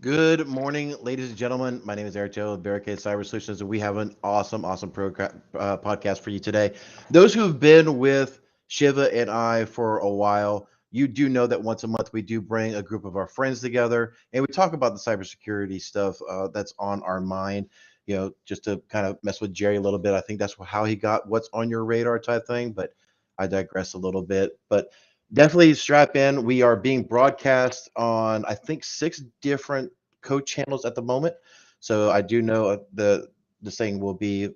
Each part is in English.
Good morning, ladies and gentlemen. My name is Eric Joe of Barricade Cyber Solutions, and we have an awesome podcast for you today. Those who have been with Shiva and I for a while, you do know that once a month we do bring a group of our friends together and we talk about the cybersecurity stuff that's on our mind. Just to kind of mess with Jerry a little bit. I think that's how he got what's on your radar type thing, but I digress a little bit. But definitely strap in. We are being broadcast on, I think, 6 different code channels at the moment. So I do know the thing will be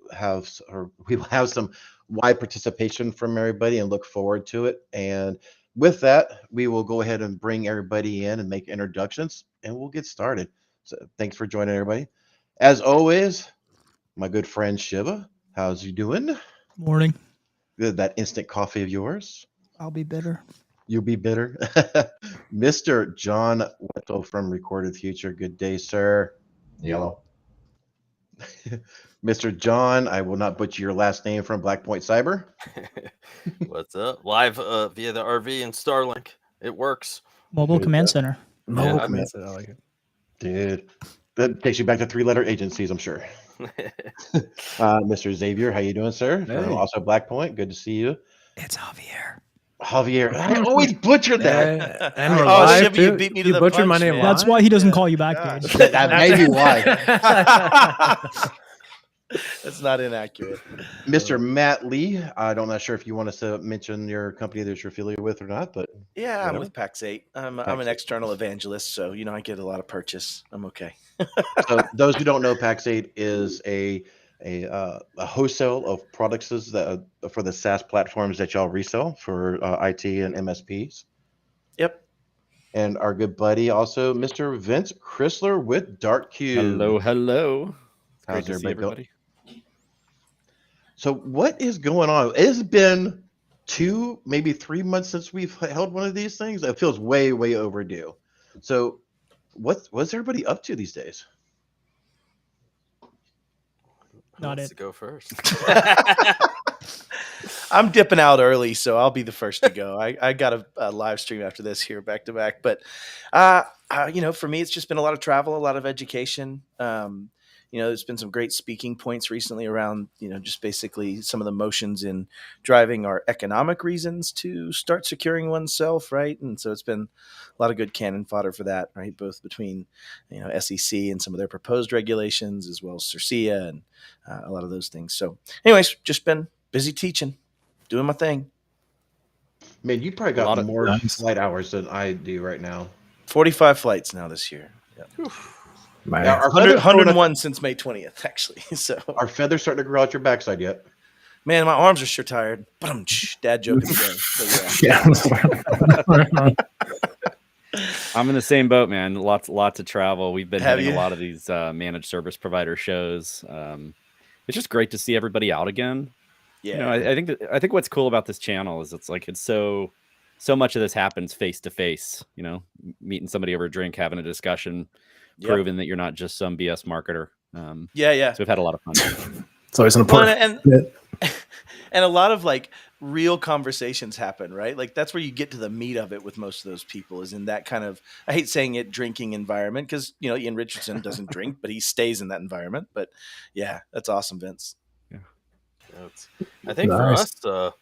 or we will have some wide participation from everybody and look forward to it. And with that, we will go ahead and bring everybody in and make introductions, and we'll get started. So thanks for joining everybody. As always, my good friend Shiva, how's you doing? Morning. Good, that instant coffee of yours. I'll be bitter. You'll be bitter. Mr. John Wetzel from Recorded Future. Good day, sir. Yellow. Mr. John, I will not butcher your last name, from Blackpoint Cyber. What's up? Live via the RV and Starlink. It works. Mobile Good Command job. Center. Mobile I command center. I like it. Dude, that takes you back to 3-letter agencies, I'm sure. Mr. Xavier, how you doing, sir? Hey. Also Blackpoint. Good to see you. It's Javier. Javier, I always butcher that. And we're Oh, live Shiva, you too. beat me to You the butchered my punch, name man. live. That's why he doesn't Yeah. call you back, Gosh. dude. That may be why. That's not inaccurate. Mr. Matt Lee, I'm not sure if you want us to mention your company that you're affiliated with or not, but Yeah, I'm whatever. with PAX 8. I'm PAX an 8. external evangelist, so I get a lot of purchase. I'm okay. So those who don't know, PAX8 is a wholesale of products that for the SaaS platforms that y'all resell for IT and MSPs. Yep. And our good buddy, also Mr. Vince Crisler with Dark Cube. Hello. How's Great to see everybody going? everybody. So what is going on? It's been 2, maybe 3 months since we've held one of these things. It feels way overdue. So what's everybody up to these days? Who Not wants it. to go first? I'm dipping out early, so I'll be the first to go. I got a live stream after this here back to back. But, for me, it's just been a lot of travel, a lot of education. There's been some great speaking points recently around, just basically some of the motions in driving our economic reasons to start securing oneself, right? And so it's been a lot of good cannon fodder for that, right? Both between, SEC and some of their proposed regulations, as well as CERT and a lot of those things. So anyways, just been busy teaching, doing my thing. Man, you probably A lot got of- more Nice. flight hours than I do right now. 45 flights now this year. Yeah. Man. Now, are 100, feathers growing 101 since May 20th, actually. So, Are feathers starting to grow out your backside yet? man, my arms are sure tired. Dad joke of the day. But yeah. Yeah. I'm in the same boat, man. Lots of travel. We've been Have hitting you? a lot of these managed service provider shows. It's just great to see everybody out again. Yeah. I think what's cool about this channel is it's so much of this happens face to face. Meeting somebody over a drink, having a discussion, Yep. proving that you're not just some BS marketer. Yeah. So we've had a lot of fun. It's always an Well, important. and a lot of like real conversations happen, right? Like that's where you get to the meat of it with most of those people is in that kind of, I hate saying it, drinking environment because, Ian Richardson doesn't drink, but he stays in that environment. But yeah, that's awesome, Vince. I think Nice. for us,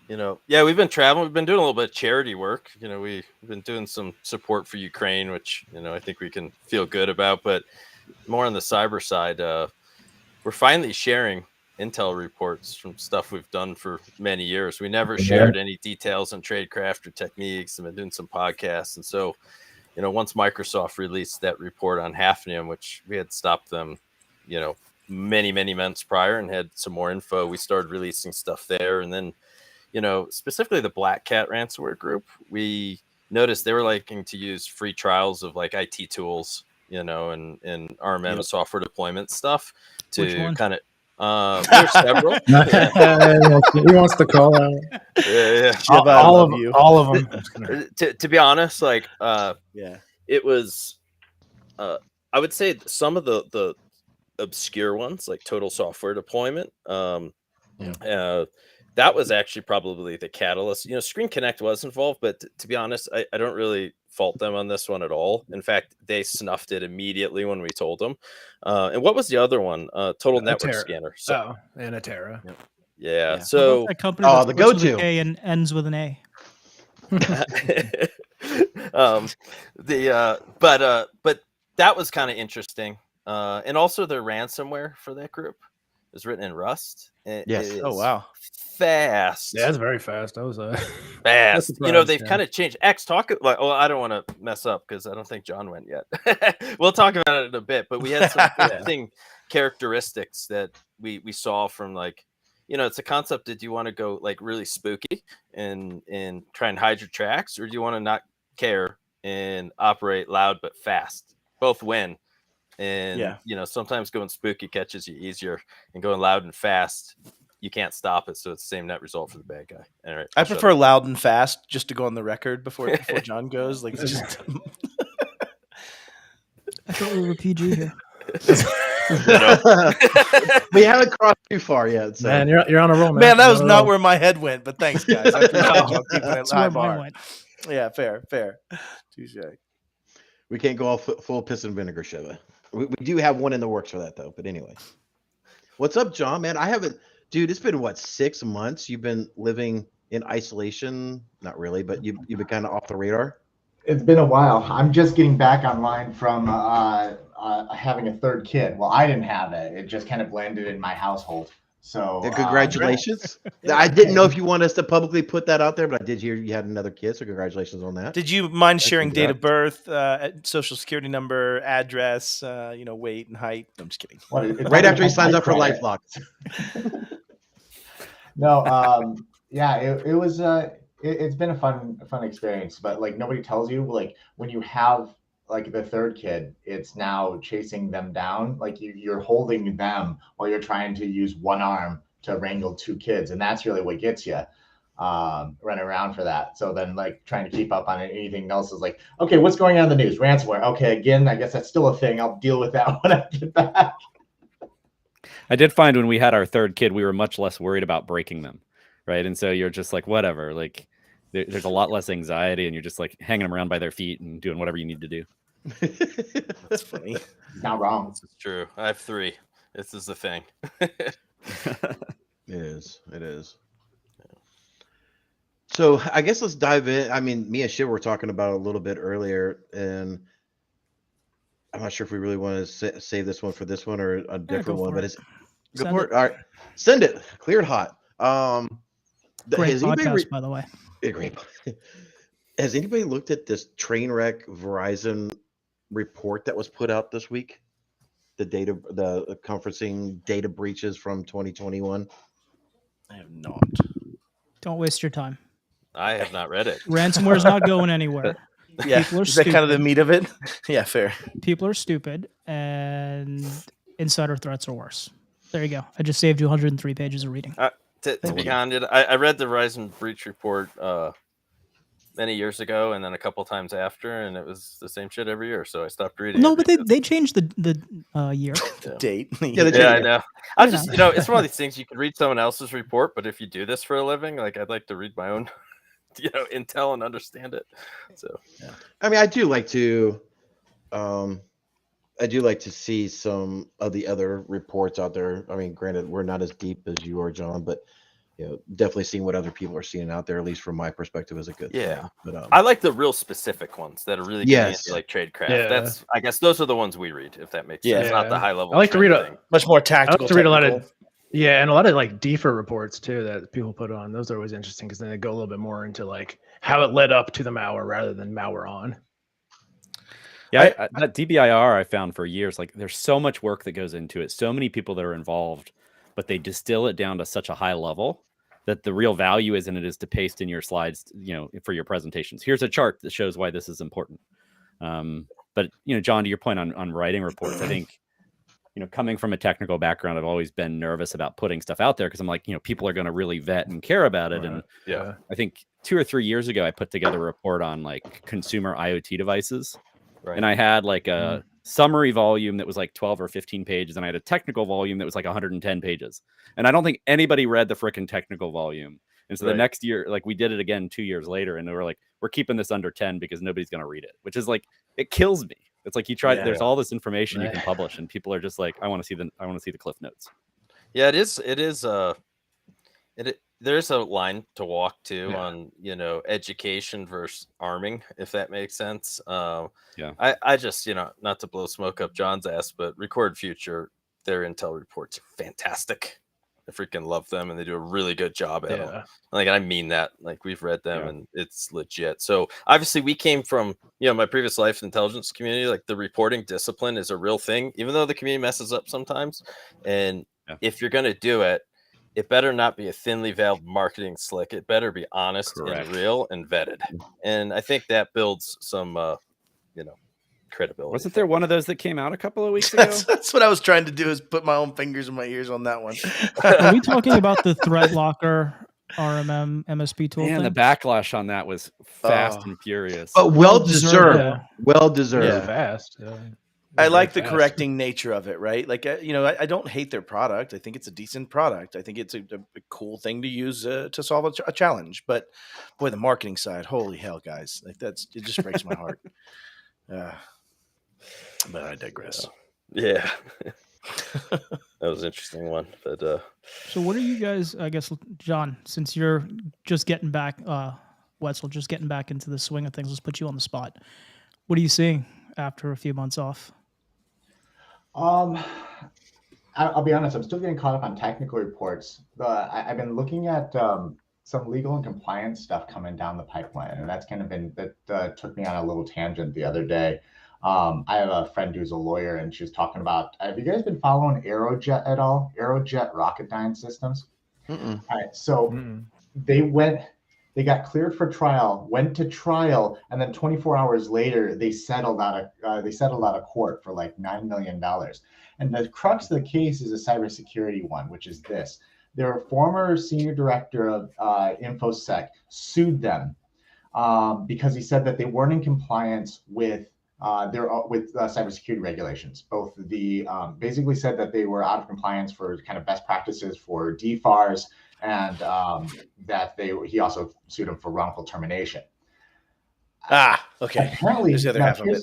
we've been traveling. We've been doing a little bit of charity work. We've been doing some support for Ukraine, which, I think we can feel good about. But more on the cyber side, we're finally sharing intel reports from stuff we've done for many years. We never shared any details on tradecraft or techniques, and been doing some podcasts. And so, once Microsoft released that report on Hafnium, which we had stopped them, many months prior and had some more info, we started releasing stuff there. And then, specifically the Black Cat ransomware group, we noticed they were liking to use free trials of like IT tools, and RMM software deployment stuff Which to one? kind of, there's several. He wants to call out. Yeah. Shiva, I all love of you. all of them. I'm just gonna- To be honest, like, Yeah. it was, I would say some of the obscure ones, like total software deployment, that was actually probably the catalyst. Screen Connect was involved, but to be honest, I don't really fault them on this one at all. In fact, they snuffed it immediately when we told them. And what was the other one? Total Network Scanner. So, and Atera. yeah. What So about that company that the starts with go-to. a K and ends with an A. But that was kind of interesting. And also their ransomware for that group is written in Rust. Yes. Oh, wow. Fast. Yeah, it's very fast. I was Fast. surprised, They've yeah. kind of changed. X, talk. Well, I don't want to mess up because I don't think John went yet. We'll talk about it in a bit. But we had some interesting characteristics that we saw from it's a concept. Did you want to go really spooky and try and hide your tracks, or do you want to not care and operate loud but fast? Both win. And sometimes going spooky catches you easier, and going loud and fast, you can't stop it. So it's the same net result for the bad guy. All right, I prefer loud and fast, just to go on the record before John goes. Like, just I thought we were PG here. We haven't crossed too far yet. So. Man, you're on a roll, man. man, that was You're on a not roll. where my head went. But thanks, guys. I appreciate y'all keeping it That's high where mine bar. went. Yeah, fair. Touche. We can't go all full piss and vinegar, Shiva. We do have one in the works for that, though. But anyway, what's up, John? Man, I haven't, dude. It's been 6 months. You've been living in isolation. Not really, but you've been kind of off the radar. It's been a while. I'm just getting back online from having a third kid. Well, I didn't have it. It just kind of blended in my household. So Congratulations. I didn't know if you want us to publicly put that out there, but I did hear you had another kid. So congratulations on that. Did you mind sharing you, date Jack. of birth, social security number, address, weight and height? I'm just kidding. Right after he signs up for LifeLock. No, yeah, it was. It's been a fun experience, but nobody tells you when you have the third kid, it's now chasing them down. You're holding them while you're trying to use one arm to wrangle two kids, and that's really what gets you running around for that. So then trying to keep up on anything else is okay, what's going on in the news? Ransomware. Okay, again, I guess that's still a thing. I'll deal with that when I get back. I did find when we had our third kid, we were much less worried about breaking them, right? And so you're just whatever, there's a lot less anxiety, and you're just hanging them around by their feet and doing whatever you need to do. That's funny. Not wrong. This is true. I have 3. This is the thing. It is. So I guess let's dive in. I mean, me and Shiv were talking about it a little bit earlier, and I'm not sure if we really want to save this one for this one or a different one, but it's good for it. All right, send it. Cleared hot. Great podcast, by the way. Great. Has anybody looked at this train wreck Verizon report that was put out this week? The conferencing data breaches from 2021. I have not. Don't waste your time. I have not read it. Ransomware's not going anywhere. Yeah, People are is that kind of the stupid. meat of it? Yeah, fair. People are stupid, and insider threats are worse. There you go. I just saved you 103 pages of reading. To be candid, I read the Verizon breach report many years ago, and then a couple times after, and it was the same shit every year. So I stopped reading. No, but they changed the year. Date. Yeah, I know. I just, it's one of these things. You can read someone else's report, but if you do this for a living, I'd like to read my own, intel and understand it. So, yeah. I mean, I do like to see some of the other reports out there. I mean, granted, we're not as deep as you are, John, but definitely seeing what other people are seeing out there, at least from my perspective, is a good thing. But I like the real specific ones that are really getting into tradecraft. Yeah. I guess those are the ones we read, if that makes sense. Not the high level. I like to read much more I tactical. like to read a lot of and a lot of deeper reports too that people put on. Those are always interesting because then they go a little bit more into how it led up to the malware rather than malware on. Yeah, that DBIR I found for years, there's so much work that goes into it, so many people that are involved, but they distill it down to such a high level that the real value is in it is to paste in your slides, for your presentations. Here's a chart that shows why this is important. But John, to your point on writing reports, I think, coming from a technical background, I've always been nervous about putting stuff out there because I'm people are going to really vet and care about it. Right. And I think 2 or 3 years ago, I put together a report on consumer IoT devices. Right. And I had summary volume that was like 12 or 15 pages, and I had a technical volume that was like 110 pages. And I don't think anybody read the frickin' technical volume. And so the next year, like we did it again 2 years later, and they were like, we're keeping this under 10 because nobody's going to read it, which is like, it kills me. It's like you try, there's all this information you can publish, and people are just like, I want to see the cliff notes. Yeah, it is. There's a line to walk too on, education versus arming, if that makes sense. I just, not to blow smoke up John's ass, but Record Future, their intel reports are fantastic. I freaking love them, and they do a really good job at them. Like, I mean that. Like, we've read them, and it's legit. So obviously, we came from my previous life intelligence community. Like, the reporting discipline is a real thing, even though the community messes up sometimes. And if you're gonna do it, it better not be a thinly veiled marketing slick. It better be honest and real and vetted. And I think that builds some, credibility. Wasn't there one of those that came out a couple of weeks ago? That's what I was trying to do, is put my own fingers in my ears on that one. Are we talking about the Threat Locker RMM MSP tool? And the backlash on that was fast and furious. But well deserved. Well deserved. Fast. I like the correcting nature of it, right? Like, I don't hate their product. I think it's a decent product. I think it's a cool thing to use to solve a challenge. But boy, the marketing side, holy hell, guys! Like, it just breaks my heart. But I digress. Yeah, that was an interesting one. But so, what are you guys? I guess, John, since you're just getting back, Wetzel, just getting back into the swing of things. Let's put you on the spot. What are you seeing after a few months off? I'll be honest, I'm still getting caught up on technical reports. I've been looking at some legal and compliance stuff coming down the pipeline, and that's kind of that took me on a little tangent the other day. I have a friend who's a lawyer, and she was talking about, have you guys been following Aerojet at all? Aerojet Rocketdyne Systems? All right, so they got cleared for trial, went to trial, and then 24 hours later, they settled out of court for like $9 million. And the crux of the case is a cybersecurity one, which is this. Their former senior director of InfoSec sued them because he said that they weren't in compliance with cybersecurity regulations. Both basically said that they were out of compliance for kind of best practices for DFARS, and that he also sued him for wrongful termination. Okay. Apparently, there's the other half of it.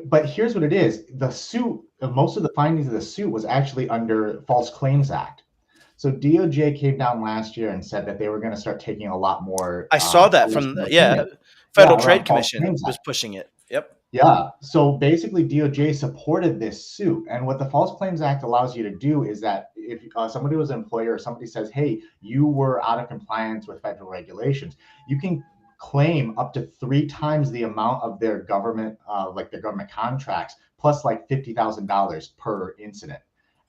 But here's what it is: the suit, most of the findings of the suit was actually under False Claims Act. So DOJ came down last year and said that they were going to start taking a lot more. I saw that from Federal Trade Commission was pushing it. Yep. Yeah. So basically, DOJ supported this suit. And what the False Claims Act allows you to do is that if somebody was an employer or somebody says, hey, you were out of compliance with federal regulations, you can claim up to 3 times the amount of their government, like their government contracts, plus like $50,000 per incident.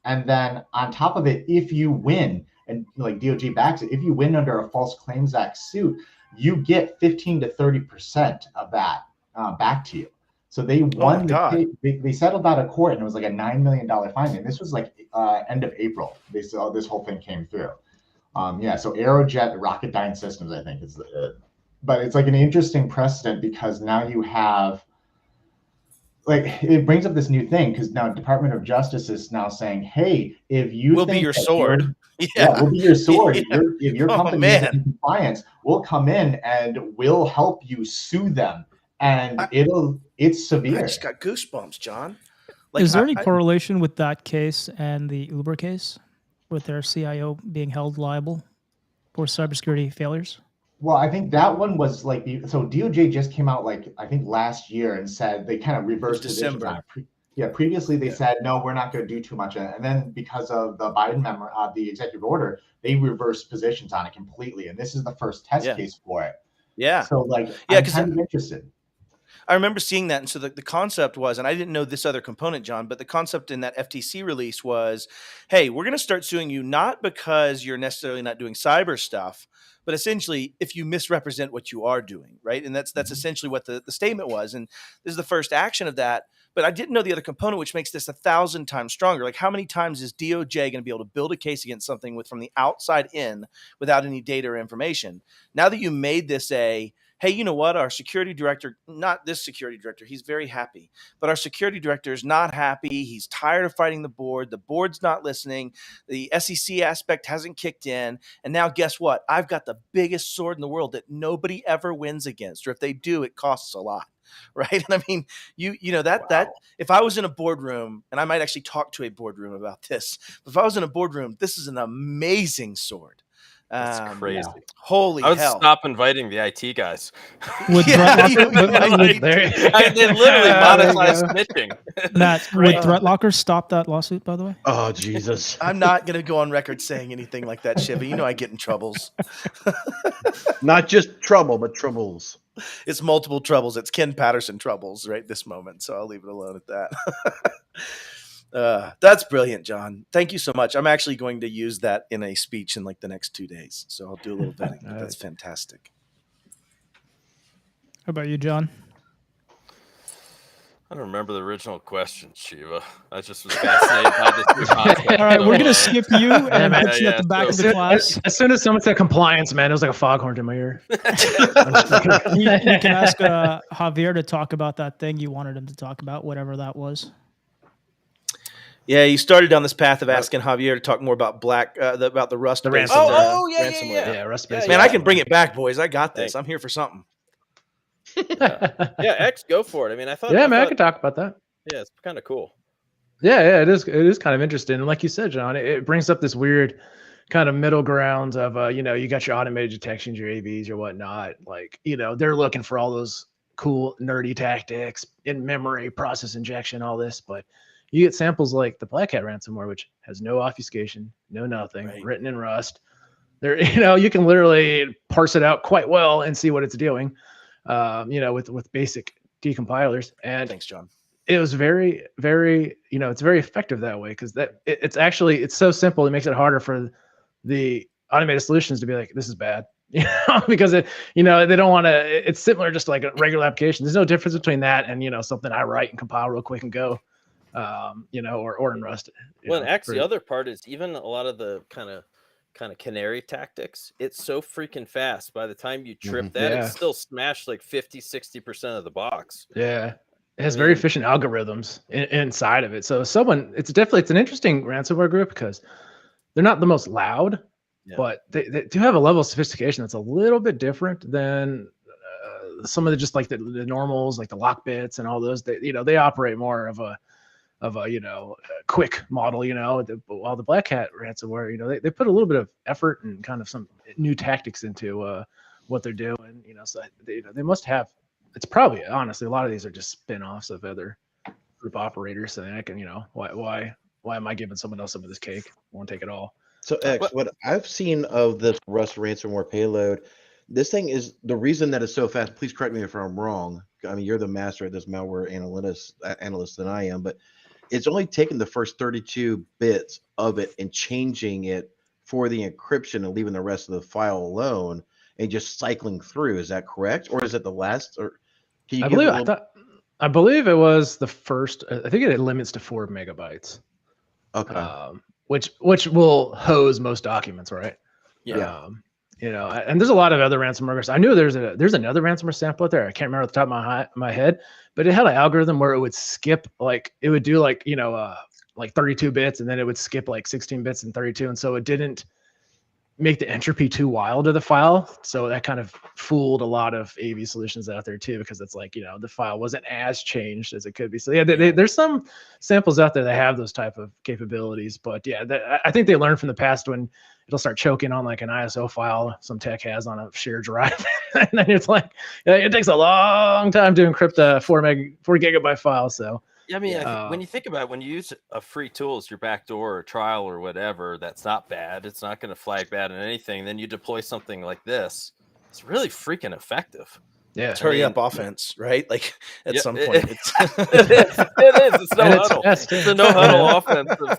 And then on top of it, if you win, and like DOJ backs it, if you win under a False Claims Act suit, you get 15 to 30% of that back to you. So they won they settled out of court, and it was like a $9 million fine. And this was like end of April. This whole thing came through. So Aerojet Rocketdyne Systems, I think, is but it's like an interesting precedent, because now you have, like, it brings up this new thing, because now Department of Justice is now saying, hey, if you we'll be your sword. We'll be your sword. If your company is in compliance, we'll come in and we'll help you sue them. And it's severe. I just got goosebumps, John. Is there any correlation with that case and the Uber case, with their CIO being held liable for cybersecurity failures? Well, I think that one was like, so DOJ just came out like, I think last year, and said they kind of reversed positions on it. Previously they said, no, we're not going to do too much. And then because of the Biden the executive order, they reversed positions on it completely. And this is the first test case for it. Yeah. So like, I'm kind of interested. I remember seeing that. And so the concept was, and I didn't know this other component, John, but the concept in that FTC release was, hey, we're going to start suing you not because you're necessarily not doing cyber stuff, but essentially if you misrepresent what you are doing, right? And that's essentially what the statement was. And this is the first action of that. But I didn't know the other component, which makes this 1,000 times stronger. Like, how many times is DOJ going to be able to build a case against something from the outside in without any data or information? Now that you made this hey, you know what? Our security director, not this security director, he's very happy, but our security director is not happy. He's tired of fighting the board. The board's not listening. The SEC aspect hasn't kicked in. And now guess what? I've got the biggest sword in the world that nobody ever wins against, or if they do, it costs a lot. Right. And I mean, you know, that if I was in a boardroom, and I might actually talk to a boardroom about this, but if I was in a boardroom, this is an amazing sword. That's crazy. Yeah. Holy I would hell. stop inviting the IT guys. Would Yeah, Threat you- Locker, They literally monetize snitching. Matt, would Threat Locker stop that lawsuit, by the way? Oh Jesus! I'm not going to go on record saying anything like that, Shiva. You know I get in troubles. Not just trouble, but troubles. It's multiple troubles. It's Ken Patterson troubles right this moment. So I'll leave it alone at that. That's brilliant, John. Thank you so much. I'm actually going to use that in a speech in like the next 2 days. So I'll do a little vetting. But that's fantastic. How about you, John? I don't remember the original question, Shiva. I just was fascinated by this new concept. All right, So, we're going to skip you and man, put you at the back of so- the class. As soon as someone said compliance, man, it was like a foghorn in my ear. You can ask Javier to talk about that thing you wanted him to talk about, whatever that was. Yeah, you started down this path of asking Javier to talk more about about the Rust. The based, ransomware. ransomware. Yeah, Rust Yeah, based. Man, I can bring it back, boys. I got this. Hey. I'm here for something. Yeah, X, go for it. I mean, I thought. Yeah, I man, I thought- can talk about that. Yeah, it's kind of cool. Yeah, it is. It is kind of interesting, and like you said, John, it brings up this weird kind of middle ground of, you got your automated detections, your AVs, your whatnot. Like, they're looking for all those cool nerdy tactics in memory, process injection, all this, but you get samples like the Black Hat ransomware, which has no obfuscation, no nothing, Right. written in Rust. There, you can literally parse it out quite well and see what it's doing, with basic decompilers. And Thanks, John. it was very, very, it's very effective that way because it's so simple. It makes it harder for the automated solutions to be like, this is bad, because they don't want to. It's similar just like a regular application. There's no difference between that and something I write and compile real quick and go, or in Rust. Well, and actually, the other part is even a lot of the kind of canary tactics. It's so freaking fast. By the time you trip that, Yeah. it's still smashed like 50-60% of the box. Yeah. It has very efficient algorithms inside of it. So it's an interesting ransomware group because they're not the most loud, but they do have a level of sophistication that's a little bit different than some of just like the normals, like the lock bits and all those. They operate more of a quick model, while the Black Hat ransomware, they put a little bit of effort and kind of some new tactics into what they're doing, so they must have. It's probably, honestly, a lot of these are just spin-offs of other group operators. So I can, why am I giving someone else some of this cake? I won't take it all. So X, what I've seen of this Rust ransomware payload, this thing is the reason that it's so fast. Please correct me if I'm wrong. I mean, you're the master at this malware analyst than I am, but it's only taken the first 32 bits of it and changing it for the encryption and leaving the rest of the file alone and just cycling through. Is that correct, or is it the last? Or can you I believe it was the first. I think it limits to 4 megabytes. Okay. Which will hose most documents, right? Yeah. And there's a lot of other ransomware. I knew there's another ransomware sample out there. I can't remember off the top of my head, but it had an algorithm where it would skip, like it would do like 32 bits, and then it would skip like 16 bits and 32, and so it didn't make the entropy too wild of the file. So that kind of fooled a lot of AV solutions out there too, because it's like, the file wasn't as changed as it could be. So yeah, there's some samples out there that have those type of capabilities, but yeah, I think they learned from the past when it'll start choking on like an ISO file some tech has on a shared drive. And then it's like, it takes a long time to encrypt a 4 gigabyte file. So Yeah, I mean, I think when you think about it, when you use a free tool as your backdoor or trial or whatever, that's not bad. It's not going to flag bad in anything. Then you deploy something like this. It's really freaking effective. yeah, It's hurry up offense, right? Like at Yeah, some it- point, it's It is. It's no And it's huddle. fast, It's too. a no huddle offense of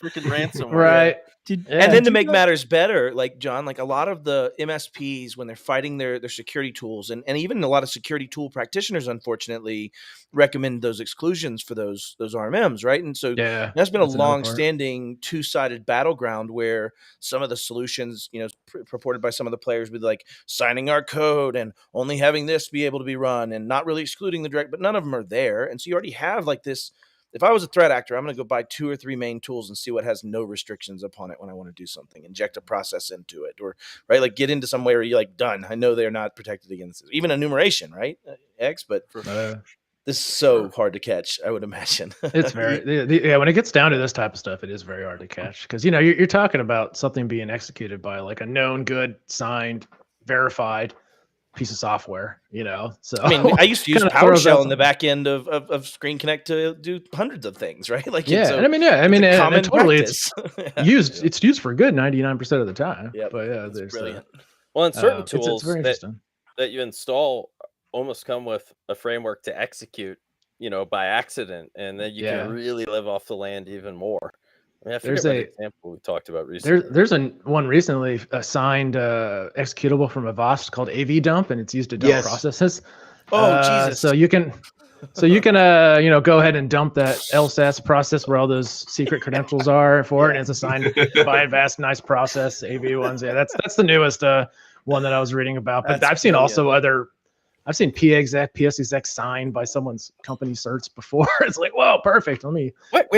freaking ransomware. right. And then to did make you- matters better, like John, like a lot of the MSPs when they're fighting their security tools, and even a lot of security tool practitioners, unfortunately, recommend those exclusions for those RMMs, right? And so Yeah, that's been a that's another part. long-standing two-sided battleground where some of the solutions, purported by some of the players, with like signing our code and only having this be able to be run and not really excluding the direct, but none of them are there, and so you already have like this. If I was a threat actor, I'm going to go buy 2 or 3 main tools and see what has no restrictions upon it when I want to do something, inject a process into it, or right, like get into some way where you're like, done. I know they're not protected against this. Even enumeration, right? X, but this is so hard to catch, I would imagine. It's very, yeah, when it gets down to this type of stuff, it is very hard to catch because, you're talking about something being executed by like a known, good, signed, verified piece of software, so I mean, I used to use kinda throws out PowerShell in the back end of Screen Connect to do hundreds of things, right? Like, yeah, so and and common totally practice. it's used for good 99% of the time. Yep, But yeah, it's there's brilliant. Well, and certain it's tools very interesting. that you install almost come with a framework to execute, by accident, and then you can really live off the land even more. I mean, I forget There's what example we talked about recently. There's one recently assigned executable from Avast called AV dump, and it's used to dump processes. Oh, Jesus! So you can go ahead and dump that LSAS process where all those secret credentials are for it, and it's assigned by Avast. Nice process, AV ones. Yeah, that's the newest one that I was reading about. But That's I've seen brilliant. also other. I've seen PExec, PSExec signed by someone's company certs before. It's like, whoa, perfect. Let me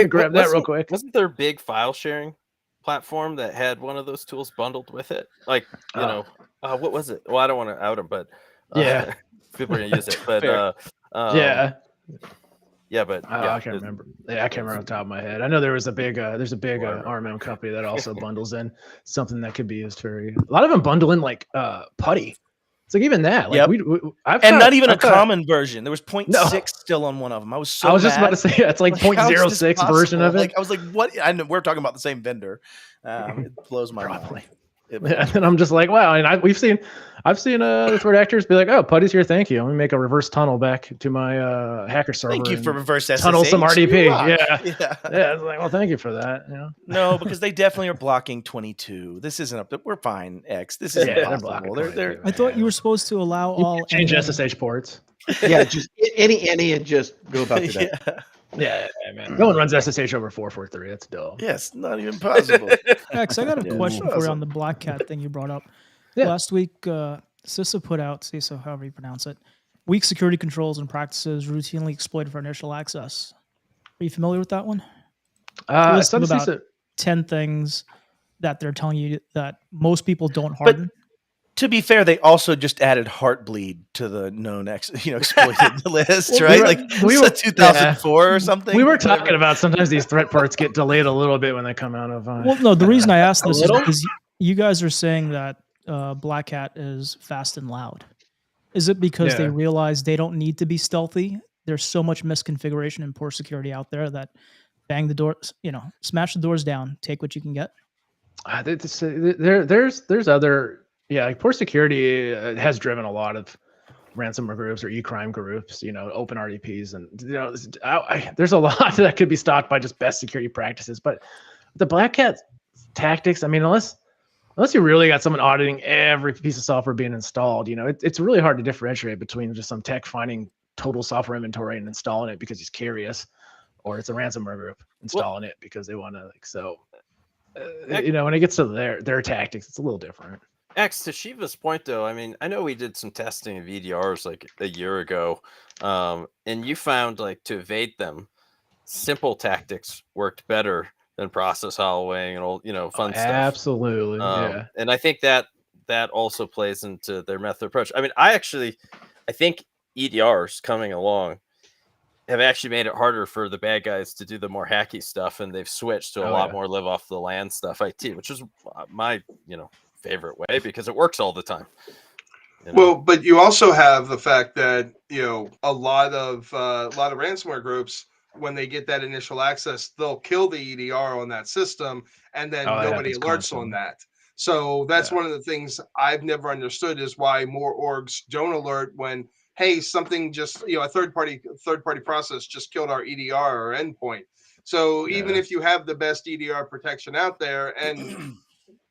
grab that real quick. Wasn't there a big file sharing platform that had one of those tools bundled with it? Like, what was it? Well, I don't want to out them, but yeah, people are gonna use it. But but I can't remember. Yeah, I can't remember on top of my head. I know there was a big RMM company that also bundles in something that could be used for. A lot of them bundle in like putty. It's like even that. Like not even a common version. There was 0.6 still on one of them. I was just about to say it's like 0.06 version of it. Like I was like, what? I know we're talking about the same vendor. It blows my mind. And I'm just like, wow. And I've seen the threat actors be like, oh, putty's here, thank you. Let me make a reverse tunnel back to my hacker server. Thank you for reverse SSH. Tunnel some RDP. Yeah. It's like, well, thank you for that. No, because they definitely are blocking 22. This isn't up. We're fine. X. This isn't possible. They're I thought you were supposed to allow all change SSH ports. Yeah, just any and just go about to that. Yeah, man. No one runs SSH over 443. That's dull. Yes, not even possible. X, I got a question for you on the Black Cat thing you brought up. Yeah. Last week, CISA put out, CISA, however you pronounce it, weak security controls and practices routinely exploited for initial access. Are you familiar with that one? List of about 10 things that they're telling you that most people don't harden. But to be fair, they also just added Heartbleed to the known exploited list, right? We were 2004 or something. We were talking about sometimes these threat parts get delayed a little bit when they come out of. Well, no, the reason I asked this is because you guys are saying that Black Hat is fast and loud. Is it because they realize they don't need to be stealthy? There's so much misconfiguration and poor security out there that bang the doors, smash the doors down, take what you can get. There's other. Yeah, like poor security has driven a lot of ransomware groups or e-crime groups, open RDPs. And, there's a lot that could be stopped by just best security practices. But the Black Hat tactics, I mean, unless you really got someone auditing every piece of software being installed, it's really hard to differentiate between just some tech finding total software inventory and installing it because he's curious, or it's a ransomware group installing it because they want to, when it gets to their tactics, it's a little different. X, to Shiva's point, though, I mean, I know we did some testing of EDRs like a year ago, and you found to evade them, simple tactics worked better than process hollowing and all, fun stuff. Absolutely, yeah. And I think that also plays into their method approach. I mean, I think EDRs coming along have actually made it harder for the bad guys to do the more hacky stuff, and they've switched to a lot more live off the land stuff, IT, which is my, favorite way because it works all the time. Well, but you also have the fact that a lot of ransomware groups, when they get that initial access, they'll kill the EDR on that system, and then nobody alerts on that. So that's one of the things I've never understood is why more orgs don't alert when, hey, something just a third party process just killed our EDR or endpoint. So even if you have the best EDR protection out there, and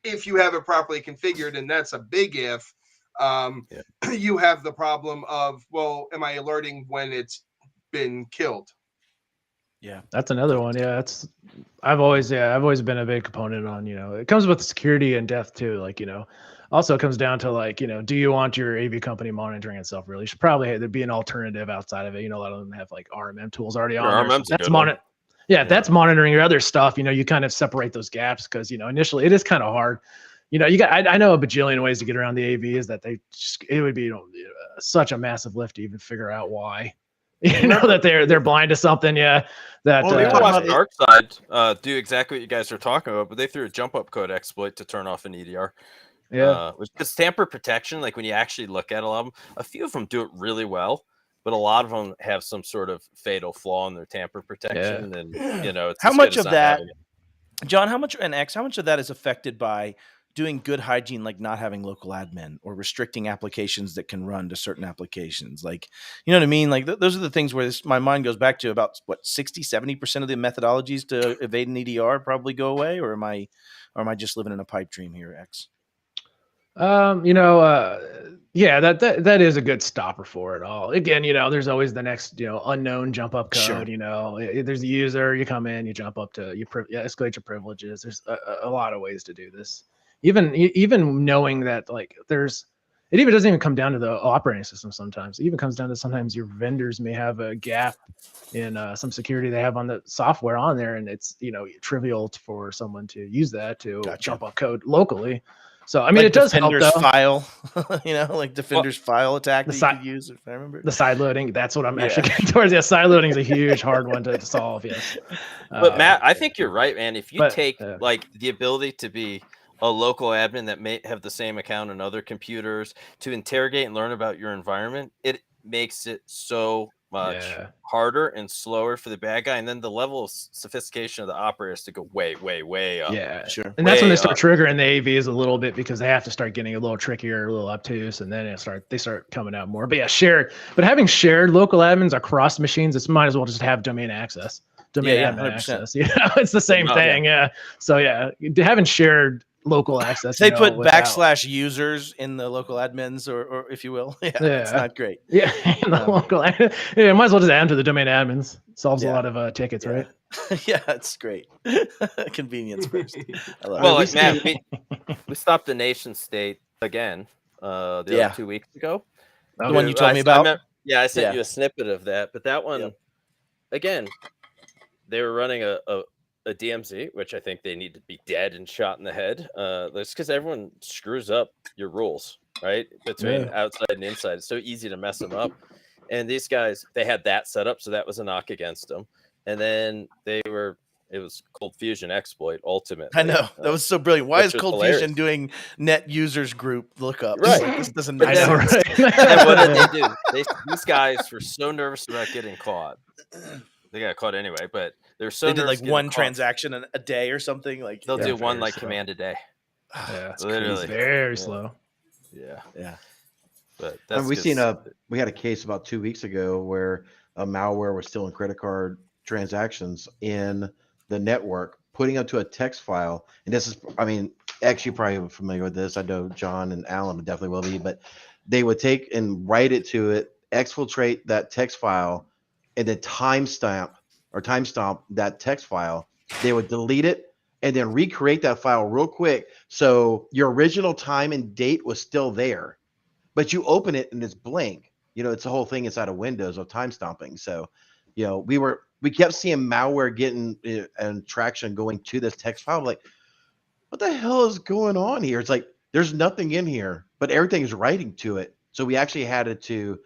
if you have it properly configured, and that's a big if, you have the problem of, well, am I alerting when it's been killed? Yeah, that's another one. Yeah, I've always been a big component on, it comes with security and death too. Like, also it comes down to like, do you want your AV company monitoring itself? Really, you should probably there'd be an alternative outside of it. A lot of them have like RMM tools already on there. So that's that's monitoring your other stuff. You kind of separate those gaps because, initially it is kind of hard. I know a bajillion ways to get around the AV is that it would be such a massive lift to even figure out why. That they're blind to something. Yeah. That people on the dark side do exactly what you guys are talking about, but they threw a jump up code exploit to turn off an EDR. Yeah. Because tamper protection, like when you actually look at a lot of them, a few of them do it really well, but a lot of them have some sort of fatal flaw in their tamper protection. And it's how much of that, John, how much of that is affected by doing good hygiene, like not having local admin or restricting applications that can run to certain applications? Like, you know what I mean? Like those are the things where my mind goes back to about 60-70% of the methodologies to evade an EDR probably go away, or am I just living in a pipe dream here, X? Yeah, that is a good stopper for it all. Again, there's always the next, unknown jump up code. Sure. There's the user, you come in, you jump up to escalate your privileges. There's a lot of ways to do this. Even knowing that like it even doesn't even come down to the operating system. Sometimes it even comes down to sometimes your vendors may have a gap in some security they have on the software on there, and it's trivial for someone to use that to jump up code locally. So I mean, it does help though. File, like Defender's file attack that you could use, if I remember. The side loading, that's what I'm actually getting towards. Yeah, side loading is a huge, hard one to solve. Yes. But Matt, I think you're right, man. If you take like the ability to be a local admin that may have the same account on other computers to interrogate and learn about your environment, it makes it so much harder and slower for the bad guy. And then the level of sophistication of the operators to go way, way, way up. Yeah, sure. And that's when they start triggering the AVs a little bit, because they have to start getting a little trickier, a little obtuse, and then they start coming out more. But yeah, having shared local admins across machines, it might as well just have domain access. Admin access. It's the same thing. Yeah. So yeah, having shared local access. They put /users in the local admins, or if you will. Yeah, it's not great. Yeah, in the local. Yeah, might as well just add them to the domain admins. Solves a lot of tickets, right? Yeah, it's great. Convenience first. Well, like Matt, we stopped the nation state again the other 2 weeks ago. The one you told me about. I sent you a snippet of that, but that one again, they were running a DMZ, which I think they need to be dead and shot in the head. That's because everyone screws up your rules, right? Between outside and inside. It's so easy to mess them up. And these guys, they had that set up, so that was a knock against them. And then it was Cold Fusion exploit ultimately. I know. That was so brilliant. Why is Cold Fusion doing net users group lookups? Right. Like, this doesn't make sense. Right? And what did they do? These guys were so nervous about getting caught. They got caught anyway, but they're so they did like one transaction a day or something. Like they'll do one like command a day. Yeah, it's literally very slow. Yeah. But that's we had a case about 2 weeks ago where a malware was stealing credit card transactions in the network, putting up to a text file. And this is, I mean, actually probably familiar with this. I know John and Allan definitely will be, but they would take and write it to it, exfiltrate that text file, and then timestamp that text file. They would delete it and then recreate that file real quick. So your original time and date was still there, but you open it and it's blank. It's a whole thing inside of Windows of time stomping. So, we kept seeing malware getting and traction going to this text file. Like, what the hell is going on here? It's like, there's nothing in here, but everything is writing to it. So we actually had to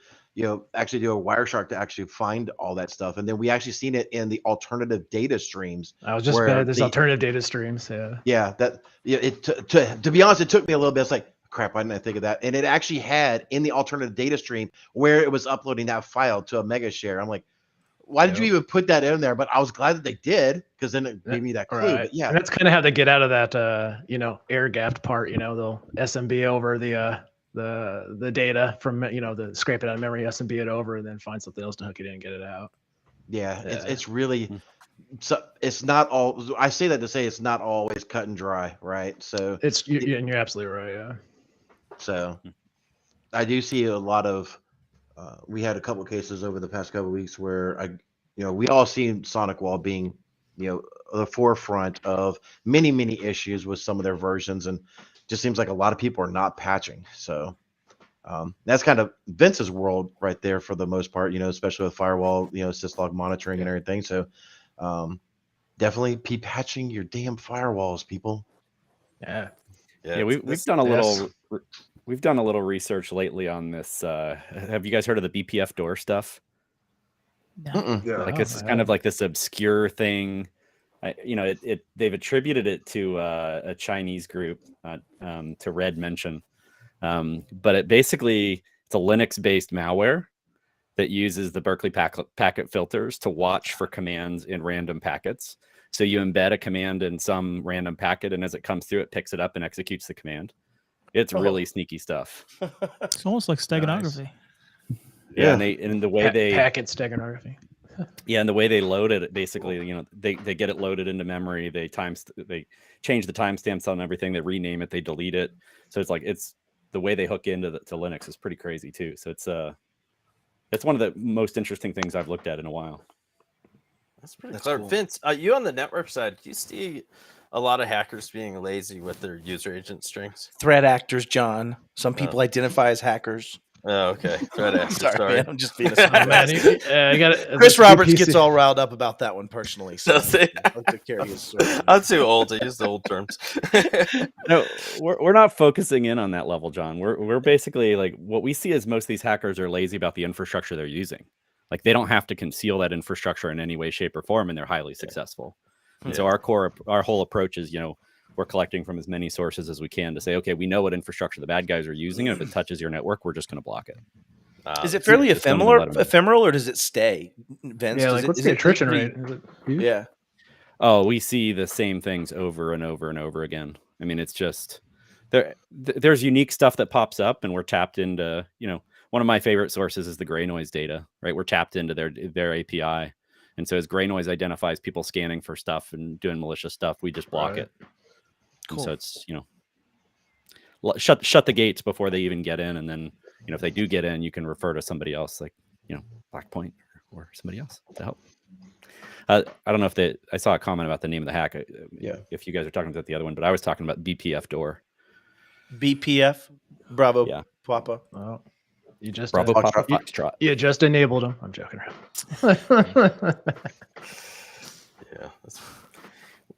actually do a Wireshark to actually find all that stuff. And then we actually seen it in the alternative data streams. I was just bad. There's alternative data streams. Yeah. Yeah. To be honest, it took me a little bit. It's like, crap, I didn't think of that. And it actually had in the alternative data stream where it was uploading that file to a mega share. I'm like, why did you even put that in there? But I was glad that they did, because then it gave me that clue. Right. But yeah. And that's kind of how they get out of that, air gapped part, they'll SMB over the data from, the scrape it out of memory, SMB it over, and then find something else to hook it in and get it out. Yeah. It's really, so it's not all. I say that to say it's not always cut and dry, right? So and you're absolutely right. Yeah. So I do see a lot of. We had a couple of cases over the past couple of weeks where we all seen Sonic Wall being, the forefront of many issues with some of their versions, and just seems like a lot of people are not patching. So that's kind of Vince's world right there for the most part, especially with firewall, syslog monitoring and everything. So definitely be patching your damn firewalls, people. Yeah. We've done a little. We've done a little research lately on this. Have you guys heard of the BPF door stuff? No. Yeah. Like it's kind of like this obscure thing. They've attributed it to a Chinese group, to Red Mention, but it's a Linux-based malware that uses the Berkeley packet filters to watch for commands in random packets. So you embed a command in some random packet, and as it comes through, it picks it up and executes the command. It's really sneaky stuff. It's almost like steganography. Yeah, and the way they packet steganography. Yeah, and the way they load it, basically, they get it loaded into memory. They change the timestamps on everything. They rename it. They delete it. So it's the way they hook into to Linux is pretty crazy too. So it's one of the most interesting things I've looked at in a while. That's pretty clever. Cool. Vince, you on the network side, do you see a lot of hackers being lazy with their user agent strings? Threat actors, John. Some people identify as hackers. Oh, okay. Threat actors. Sorry. Man, I'm just being a man. Chris Roberts gets all riled up about that one personally. So I'm too old to use the old terms. No, we're not focusing in on that level, John. We're basically like what we see is most of these hackers are lazy about the infrastructure they're using. Like they don't have to conceal that infrastructure in any way, shape, or form, and they're highly successful. And so our whole approach is, we're collecting from as many sources as we can to say, okay, we know what infrastructure the bad guys are using, and if it touches your network, we're just going to block it. Is it fairly ephemeral, or does it stay, Vince? Yeah, what's the attrition rate? Yeah. Oh, we see the same things over and over and over again. I mean, it's just there's unique stuff that pops up, and we're tapped into. One of my favorite sources is the gray noise data. Right, we're tapped into their API. And so as gray noise identifies people scanning for stuff and doing malicious stuff, we just block it. Cool. And so it's, shut the gates before they even get in. And then, if they do get in, you can refer to somebody else like, Blackpoint or somebody else to help. I don't know if I saw a comment about the name of the hack. If you guys are talking about the other one, but I was talking about BPF door. BPF? Bravo. Papa. Oh. You just You just enabled them. I'm joking around.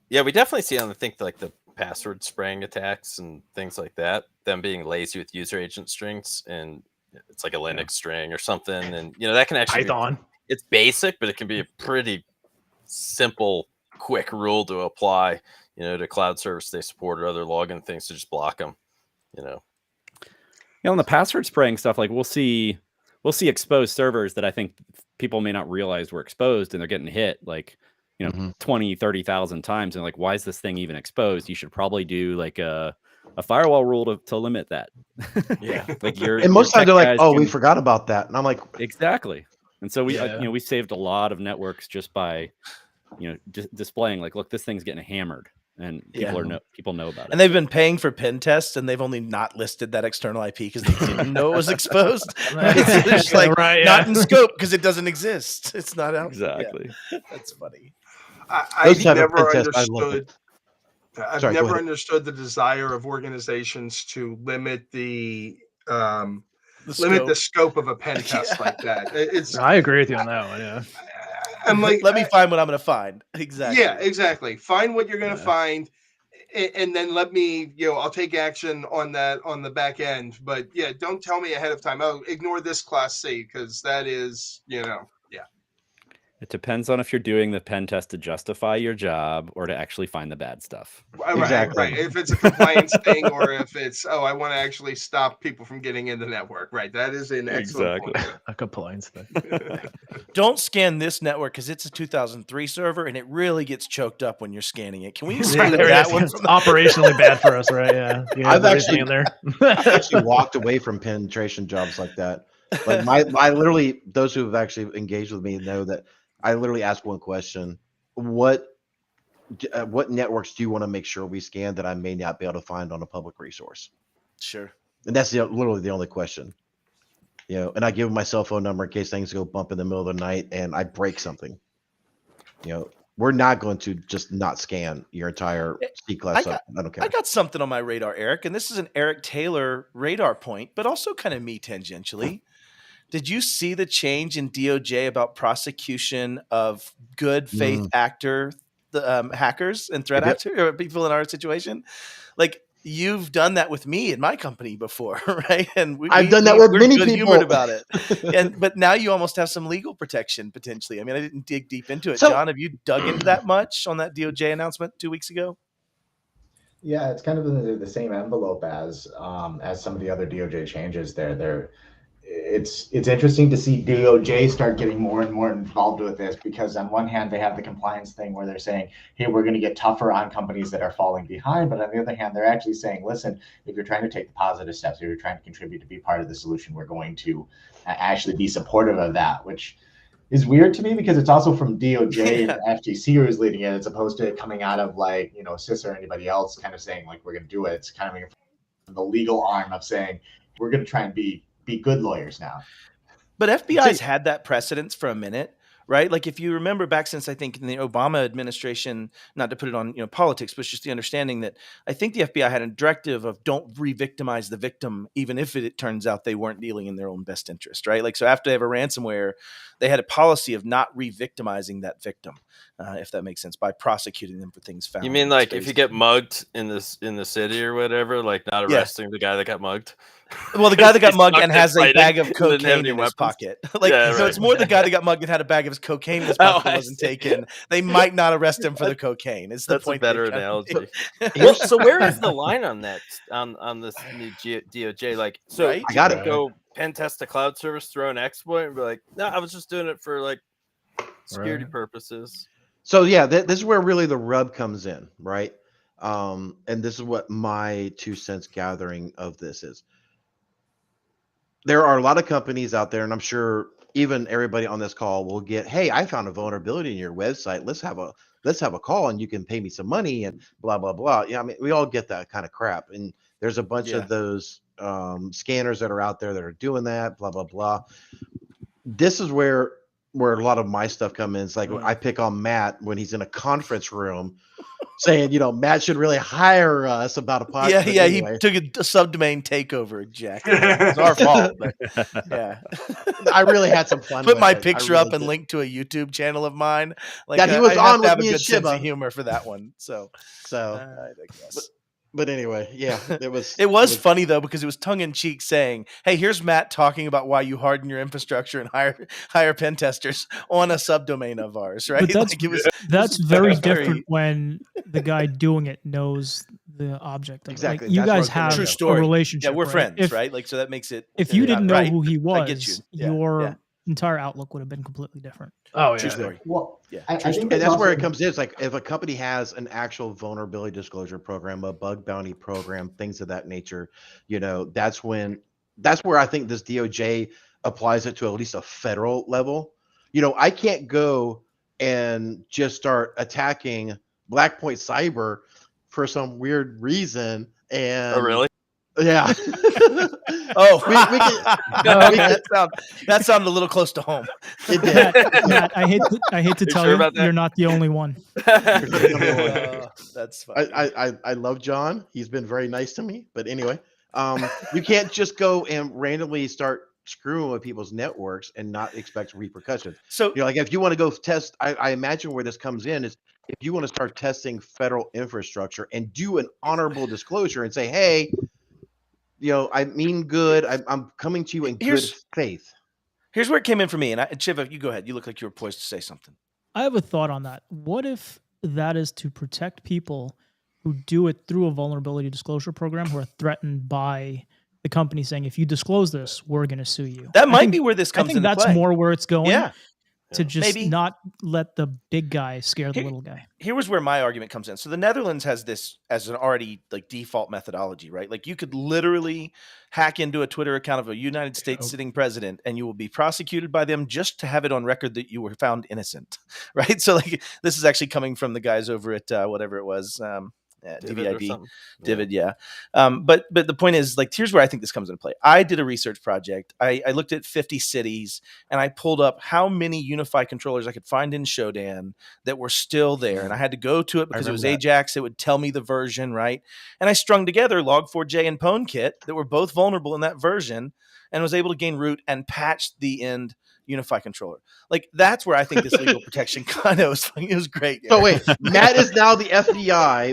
We definitely see on the password spraying attacks and things like that. Them being lazy with user agent strings, and it's like a Linux string or something, and that can actually Python. It's basic, but it can be a pretty simple, quick rule to apply. To cloud service they support or other login things to just block them. On the password spraying stuff, like we'll see exposed servers that I think people may not realize were exposed, and they're getting hit 20, 30,000 times. And like, why is this thing even exposed? You should probably do like a firewall rule to limit that. And most times they're like, oh, we forgot about that. And I'm like, exactly. And so we we saved a lot of networks just by displaying like, look, this thing's getting hammered. And people know about it. And they've been paying for pen tests, and they've only not listed that external IP because they didn't know it was exposed. It's just not in scope because it doesn't exist. It's not out. Exactly. Yeah. That's funny. I've never understood. I've never understood the desire of organizations to limit the scope of a pen test like that. I agree with you on that one. Yeah. I'm like, let me find what I'm going to find. Exactly. Yeah, exactly. Find what you're going to find, and then let me, I'll take action on that on the back end. But don't tell me ahead of time. Oh, ignore this class C because that is, It depends on if you're doing the pen test to justify your job or to actually find the bad stuff. Right. If it's a compliance thing, or if it's, I want to actually stop people from getting in the network. Right. That is an excellent point. A compliance thing. Don't scan this network because it's a 2003 server and it really gets choked up when you're scanning it. Can we exclude that one? It's operationally bad for us, right? Yeah. I've actually walked away from penetration jobs like that. Like I literally, those who have actually engaged with me know that I literally ask one question what networks do you want to make sure we scan that I may not be able to find on a public resource? Sure. And that's literally the only question. And I give them my cell phone number in case things go bump in the middle of the night and I break something. We're not going to just not scan your entire C-class. I don't care. I got something on my radar, Eric, and this is an Eric Taylor radar point, but also kind of me tangentially. Did you see the change in DOJ about prosecution of good faith hackers and threat actors or people in our situation? Like, you've done that with me in my company before, right? And I've done that with many people about it. But now you almost have some legal protection potentially. I mean, I didn't dig deep into it. So, John, have you dug into that much on that DOJ announcement 2 weeks ago? Yeah, it's kind of in the same envelope as some of the other DOJ changes there. It's interesting to see DOJ start getting more and more involved with this, because on one hand, they have the compliance thing where they're saying, hey, we're going to get tougher on companies that are falling behind. But on the other hand, they're actually saying, listen, if you're trying to take the positive steps, if you're trying to contribute to be part of the solution, we're going to actually be supportive of that, which is weird to me because it's also from DOJ and FTC who's leading it, as opposed to it coming out of CISA or anybody else kind of saying like, we're going to do it. It's kind of from the legal arm of saying, we're going to try and be good lawyers now. But FBI's had that precedence for a minute, right? Like, if you remember back since I think in the Obama administration, not to put it on politics, but just the understanding that I think the FBI had a directive of don't re-victimize the victim, even if it turns out they weren't dealing in their own best interest, right? Like, so after they have a ransomware, they had a policy of not re-victimizing that victim, if that makes sense, by prosecuting them for things found. You mean like if you get mugged in the city or whatever, like not arresting the guy that got mugged? Well, the guy that got mugged and has a bag of cocaine in his pocket. So it's more the guy that got mugged and had a bag of cocaine in his pocket that wasn't taken. They might not arrest him for the cocaine. That's a better analogy. Well, so where is the line on that on this new DOJ? Like, so right? I got to go pen test a cloud service, throw an exploit, and be like, no, I was just doing it for like security purposes. So yeah, this is where really the rub comes in, right? And this is what my 2 cents gathering of this is. There are a lot of companies out there, and I'm sure even everybody on this call will get, hey, I found a vulnerability in your website. Let's have a call and you can pay me some money and blah, blah, blah. Yeah, I mean, we all get that kind of crap. And there's a bunch of those scanners that are out there that are doing that, blah, blah, blah. This is where a lot of my stuff comes in. It's like I pick on Matt when he's in a conference room saying, Matt should really hire us about a podcast. Yeah, anyway. He took a subdomain takeover, Jack. It's our fault. But, yeah. I really had some fun. Put my picture up and link to a YouTube channel of mine. Like, he was on with have me a and good sense Shiva. of humor for that one. So I guess. But anyway, yeah, it was. It was funny though, because it was tongue in cheek saying, "Hey, here's Matt talking about why you harden your infrastructure and hire pen testers on a subdomain of ours." Right? But that's very different when the guy doing it knows the object. Exactly. Like, you guys have true story. A relationship. Yeah, we're right? friends, right? Like, so that makes it. If you didn't know who he was, I get you. your entire outlook would have been completely different. Oh, yeah. True story. Well, I think and that's where it comes in. It's like if a company has an actual vulnerability disclosure program, a bug bounty program, things of that nature, that's where I think this DOJ applies it to at least a federal level. I can't go and just start attacking Blackpoint Cyber for some weird reason. And oh, really? Yeah. That sounded a little close to home. It did. Matt, I hate to tell you, you're not the only one. That's funny. I love John. He's been very nice to me. But anyway, you can't just go and randomly start screwing with people's networks and not expect repercussions. So, like if you want to go test, I imagine where this comes in is if you want to start testing federal infrastructure and do an honorable disclosure and say, hey, I mean good. I'm coming to you in good faith. Here's where it came in for me. And Shiva, you go ahead. You look like you were poised to say something. I have a thought on that. What if that is to protect people who do it through a vulnerability disclosure program who are threatened by the company saying, if you disclose this, we're going to sue you? That might be where this comes into play. I think that's more where it's going. Yeah. to just Maybe. not let the big guy scare the little guy. Here was where my argument comes in. So the Netherlands has this as an already like default methodology, right? Like you could literally hack into a Twitter account of a United States sitting president and you will be prosecuted by them just to have it on record that you were found innocent, right? So like this is actually coming from the guys over at whatever it was, Divid, yeah. But the point is, like, here's where I think this comes into play. I did a research project. I looked at 50 cities and I pulled up how many Unify controllers I could find in Shodan that were still there. And I had to go to it because it was Ajax. It would tell me the version, right? And I strung together Log4j and PwnKit that were both vulnerable in that version and was able to gain root and patch the end Unify controller. Like that's where I think this legal protection kind of was great. So wait, Matt is now the FBI. I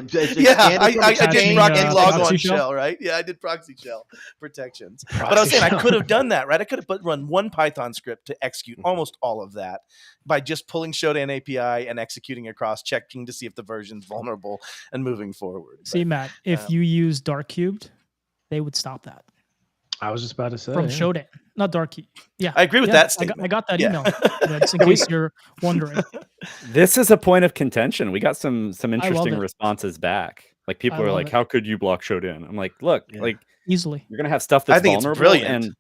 did proxy log on shell, right? Yeah, I did proxy shell protections. But I was saying I could have done that, right? I could have run one Python script to execute almost all of that by just pulling Shodan API and executing across, checking to see if the version's vulnerable and moving forward. See, Matt, if you use Dark-Cubed, they would stop that. I was just about to say from Shodan, not Dark-Cube. Yeah, I agree with that statement. I got that email. Just in case you're wondering. This is a point of contention. We got some interesting responses back. Like people are like, "How could you block Shodan?" I'm like, "Look, like easily, you're gonna have stuff that's vulnerable." It's brilliant.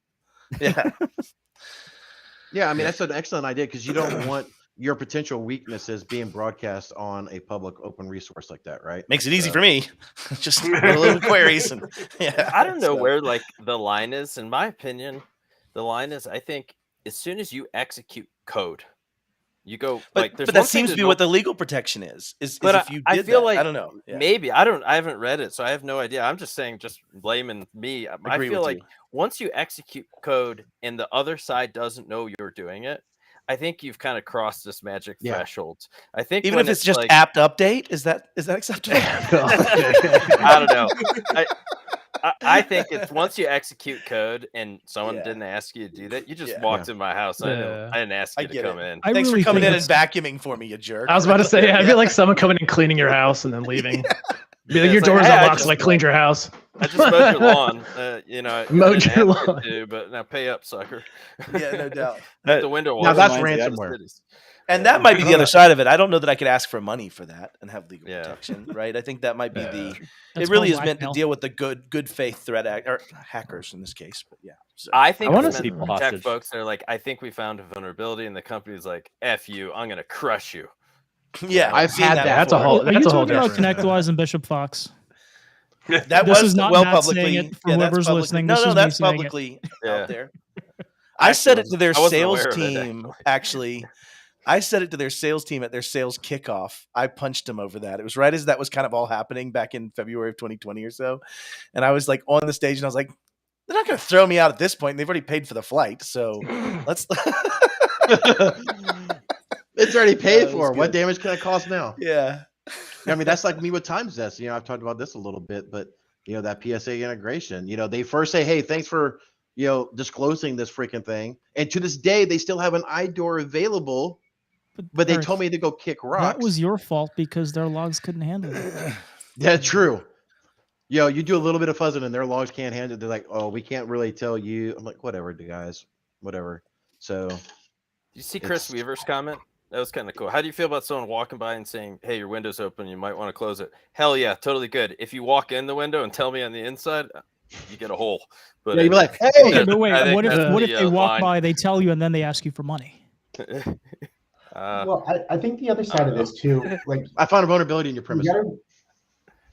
Yeah, I mean that's an excellent idea because you don't want your potential weaknesses being broadcast on a public open resource like that, right? Makes it easy for me. Just little queries. And, I don't know where like the line is. In my opinion, the line is, I think, as soon as you execute code, you go but that seems to be what the legal protection is but if you did I feel that, like I don't know. Yeah. Maybe I haven't read it, so I have no idea. I'm just saying, just blaming me. I feel like once you execute code and the other side doesn't know you're doing it, I think you've kind of crossed this magic threshold. I think even if it's just like, apt update, is that acceptable? I don't know. I think it's once you execute code and someone didn't ask you to do that, you just walked in my house. I didn't ask you to come in. Thanks for coming in and vacuuming for me, you jerk. I was about to say, I feel like someone coming and cleaning your house and then leaving. Be like, your door's unlocked, so I cleaned your house. I just mowed your lawn. Mowed your lawn. But now pay up, sucker. Yeah, no doubt. The window. Now that's ransomware. And that might be the other side of it. I don't know that I could ask for money for that and have legal protection, right? I think that might be it really is meant to deal with the good faith threat or hackers in this case. But yeah, so. I think I want to protect folks. They're like, I think we found a vulnerability, and the company's like, "F you, I'm gonna crush you." Yeah, I've had that. That's a whole. That's a whole different. ConnectWise and Bishop Fox. That this was is not well Matt publicly. It for whoever's listening. No, that's publicly out there. I said it to their sales team. Actually, I said it to their sales team at their sales kickoff. I punched them over that. It was right as that was kind of all happening back in February of 2020 or so, and I was like on the stage and I was like, "They're not going to throw me out at this point. They've already paid for the flight, so let's." It's already paid for. What damage can that cost now? Yeah. I mean, that's like me with TimesDesk. I've talked about this a little bit, but that PSA integration, they first say, "Hey, thanks for, disclosing this freaking thing." And to this day, they still have an iDoor available, but they told me to go kick rocks. That was your fault because their logs couldn't handle it. Yeah, true. You do a little bit of fuzzing and their logs can't handle it. They're like, "Oh, we can't really tell you." I'm like, "Whatever, guys, whatever." So, you see Chris Weaver's comment? That was kind of cool. How do you feel about someone walking by and saying, "Hey, your window's open. You might want to close it"? Hell yeah, totally good. If you walk in the window and tell me on the inside, you get a hole. But you'd be like, "Hey, but wait, what if they walk by, they tell you, and then they ask you for money?" Well, I think the other side of this too, like I found a vulnerability in your premise. You gotta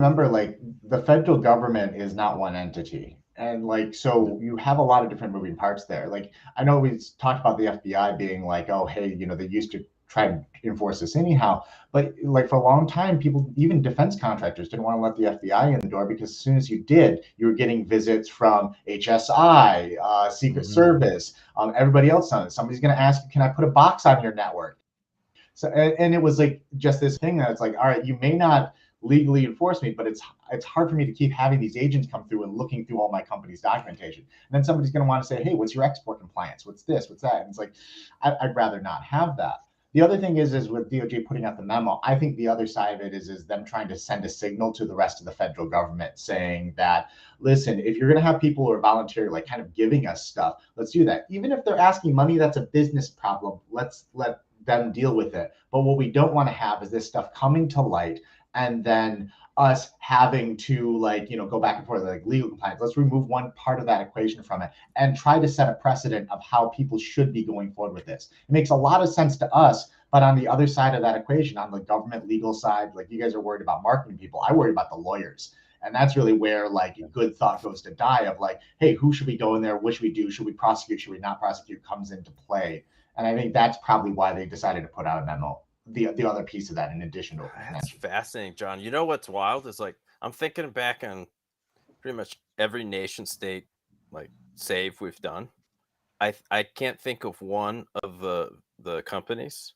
remember, like the federal government is not one entity. And like, so you have a lot of different moving parts there. Like, I know we talked about the FBI being like, "Oh, hey, they used to try to enforce this anyhow." But like for a long time, people, even defense contractors, didn't want to let the FBI in the door because as soon as you did, you were getting visits from HSI, Secret Service, everybody else on it. Somebody's going to ask, "Can I put a box on your network?" So, and it was like just this thing that it's like, all right, you may not legally enforce me, but it's hard for me to keep having these agents come through and looking through all my company's documentation. And then somebody's going to want to say, "Hey, what's your export compliance? What's this? What's that?" And it's like, I'd rather not have that. The other thing is with DOJ putting out the memo, I think the other side of it is them trying to send a signal to the rest of the federal government saying that, listen, if you're going to have people who are voluntary, like kind of giving us stuff, let's do that. Even if they're asking money, that's a business problem. Let's let them deal with it. But what we don't want to have is this stuff coming to light and then us having to go back and forth, like legal compliance. Let's remove one part of that equation from it and try to set a precedent of how people should be going forward with this. It makes a lot of sense to us, but on the other side of that equation, on the government legal side, like you guys are worried about marketing people, I worry about the lawyers. And that's really where good thought goes to die of hey, who should we go in there? What should we do? Should we prosecute? Should we not prosecute? Comes into play. And I think that's probably why they decided to put out a memo. The other piece of that, in addition to that's fascinating, John. You know what's wild is I'm thinking back on pretty much every nation state save we've done. I can't think of one of the companies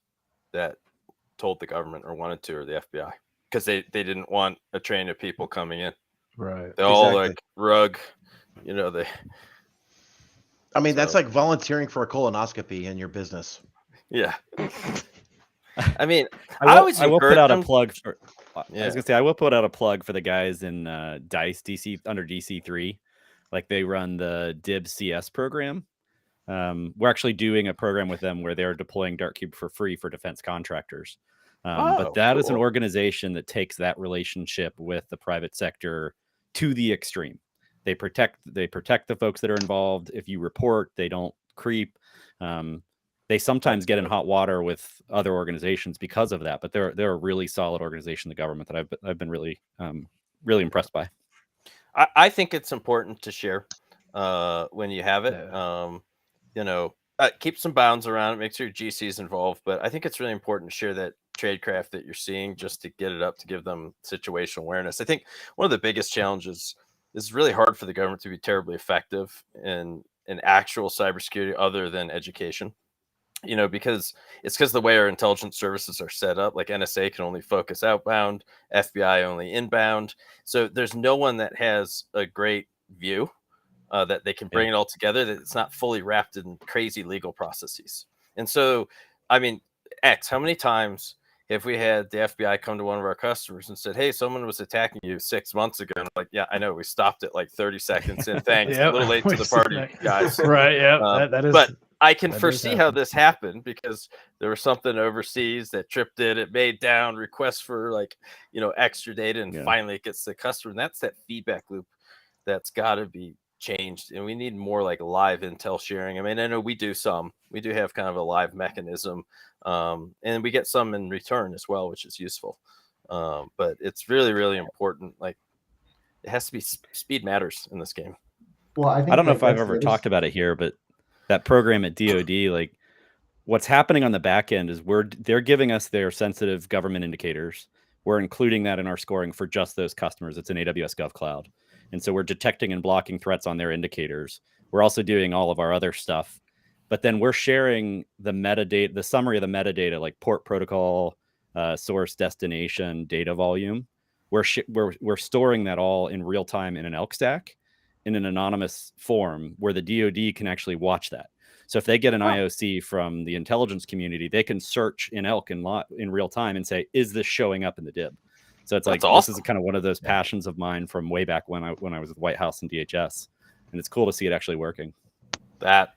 that told the government or wanted to, or the FBI, because they didn't want a train of people coming in. Right. They all rug, they. I mean, that's like volunteering for a colonoscopy in your business. Yeah. I mean, I will put out a plug for. Yeah. I was gonna say I will put out a plug for the guys in DICE DC under DC3, they run the DIB CS program. We're actually doing a program with them where they're deploying Dartkube for free for defense contractors. But that is an organization that takes that relationship with the private sector to the extreme. They protect the folks that are involved. If you report, they don't creep. They sometimes get in hot water with other organizations because of that, but they're a really solid organization, the government, that I've been really really impressed by. I think it's important to share when you have it. Keep some bounds around it. Make sure your GC is involved, but I think it's really important to share that tradecraft that you're seeing, just to get it up, to give them situational awareness. I think one of the biggest challenges is really hard for the government to be terribly effective in actual cybersecurity other than education. Because the way our intelligence services are set up, like NSA can only focus outbound, FBI only inbound. So there's no one that has a great view that they can bring it all together, that it's not fully wrapped in crazy legal processes. And so, I mean, how many times have we had the FBI come to one of our customers and said, hey, someone was attacking you 6 months ago? And I'm like, yeah, I know. We stopped it 30 seconds in. Thanks. A little late to the party, guys. Right. Yeah. That is. But I can foresee how this happened, because there was something overseas that tripped it. It made down requests for extra data, and finally it gets to the customer. And that's that feedback loop that's got to be changed. And we need more live intel sharing. I mean, I know we do have kind of a live mechanism, and we get some in return as well, which is useful. But it's really, really important. It has to be, speed matters in this game. Well, I don't know if I've ever talked about it here, but that program at DoD, what's happening on the back end is they're giving us their sensitive government indicators. We're including that in our scoring for just those customers. It's an AWS GovCloud. And so we're detecting and blocking threats on their indicators. We're also doing all of our other stuff, but then we're sharing the metadata, the summary of the metadata, like port protocol, source, destination, data volume. We're storing that all in real time in an ELK stack, in an anonymous form, where the DoD can actually watch that. So if they get an IOC from the intelligence community, they can search in ELK in real time and say, is this showing up in the DIB? So it's awesome. This is kind of one of those passions of mine from way back when I was with White House and DHS, and it's cool to see it actually working. That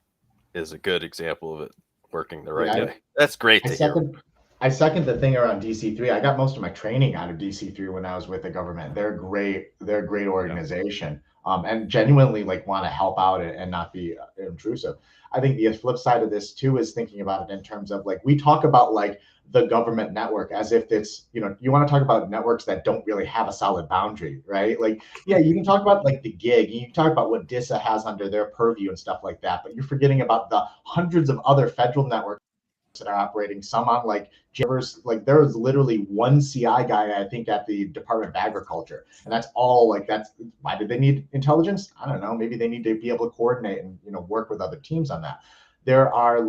is a good example of it working the right way. That's great to hear. I second the thing around DC3. I got most of my training out of DC3 when I was with the government. They're great. They're a great organization, and genuinely want to help out and not be intrusive. I think the flip side of this too is thinking about it in terms of we talk about the government network as if it's, you want to talk about networks that don't really have a solid boundary, right? You can talk about the gig, you can talk about what DISA has under their purview and stuff like that, but you're forgetting about the hundreds of other federal networks that are operating, some on Jabbers. There was literally one CI guy, I think, at the Department of Agriculture, and that's all. That's why did they need intelligence? I don't know. Maybe they need to be able to coordinate and work with other teams on that. There are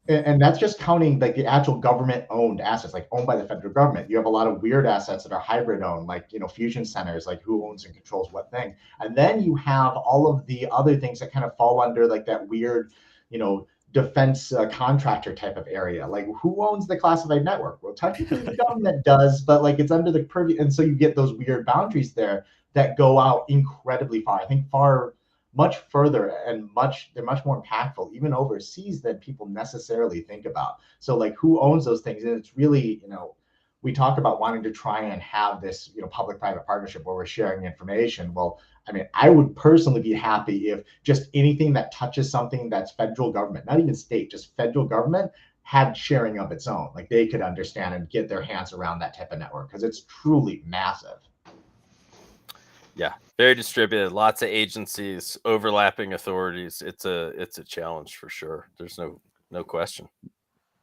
and that's just counting the actual government owned assets, owned by the federal government. You have a lot of weird assets that are hybrid owned, fusion centers, who owns and controls what thing. And then you have all of the other things that kind of fall under that weird, defense contractor type of area. Who owns the classified network? Well, technically the government does, but it's under the purview. And so you get those weird boundaries there that go out incredibly far. I think far much further and they're much more impactful, even overseas, than people necessarily think about. So like, who owns those things? And it's really, we talk about wanting to try and have this, public-private partnership where we're sharing information. Well, I mean, I would personally be happy if just anything that touches something that's federal government, not even state, just federal government, had sharing of its own. Like, they could understand and get their hands around that type of network, because it's truly massive. Yeah, very distributed, lots of agencies, overlapping authorities. It's a challenge for sure. There's no question.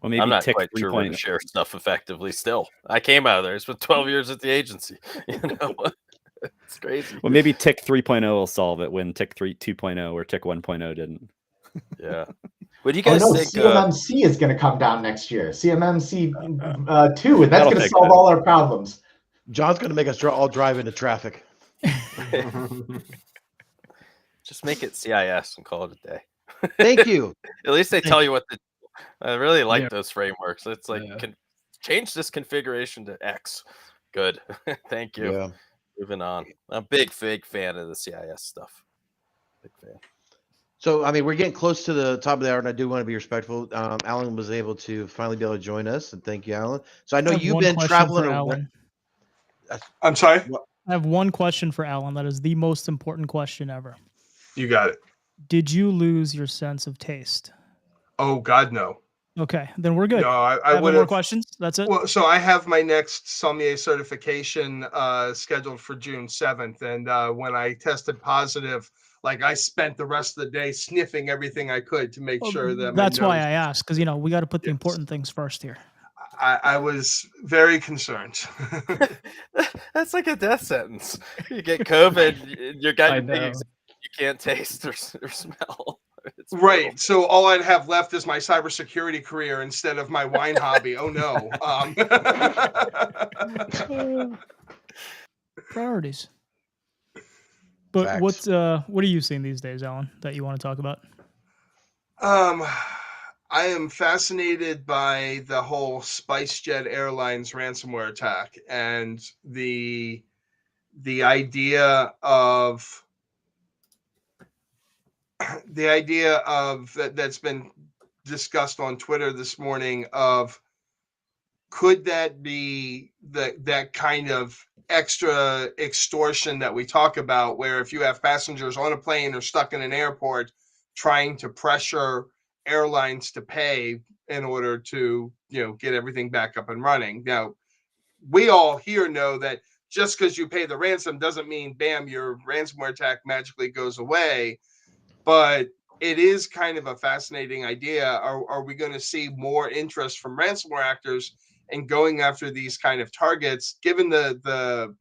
Well, maybe I'm not tick quite sure where to share stuff effectively still. I came out of there. I spent 12 years at the agency. It's crazy. Well, maybe tick 3.0 will solve it when tick 2.0 or tick 1.0 didn't. Yeah. What do you guys think? CMMC is going to come down next year. CMMC 2, and that's going to solve all our problems. John's going to make us all drive into traffic. Just make it CIS and call it a day. Thank you. At least they tell you what to do. I really like those frameworks. It's like, change this configuration to X. Good. Thank you. Yeah. Moving on. I'm a big fan of the CIS stuff. Big fan. So, I mean, we're getting close to the top of the hour, and I do want to be respectful. Allan was able to finally be able to join us, and thank you, Allan. So I know you've been traveling. I'm sorry? I have one question for Allan. That is the most important question ever. You got it. Did you lose your sense of taste? Oh, God, no. Okay, then we're good. No, I have would more questions. That's it. Well, so I have my next sommelier certification scheduled for June 7th, and when I tested positive, like, I spent the rest of the day sniffing everything I could to make sure that that's why I asked, because we got to put the important things first here. I was very concerned. That's like a death sentence. You get COVID, your gut, you can't taste or smell. It's right. brutal. So all I'd have left is my cybersecurity career instead of my wine hobby. Oh no. Priorities. But Facts. what are you seeing these days, Allan, that you want to talk about? I am fascinated by the whole SpiceJet Airlines ransomware attack and the idea of that's been discussed on Twitter this morning of, could that be that kind of extra extortion that we talk about, where if you have passengers on a plane or stuck in an airport trying to pressure airlines to pay in order to get everything back up and running. Now, we all here know that just because you pay the ransom doesn't mean bam, your ransomware attack magically goes away. But it is kind of a fascinating idea. Are we going to see more interest from ransomware actors in going after these kind of targets, given the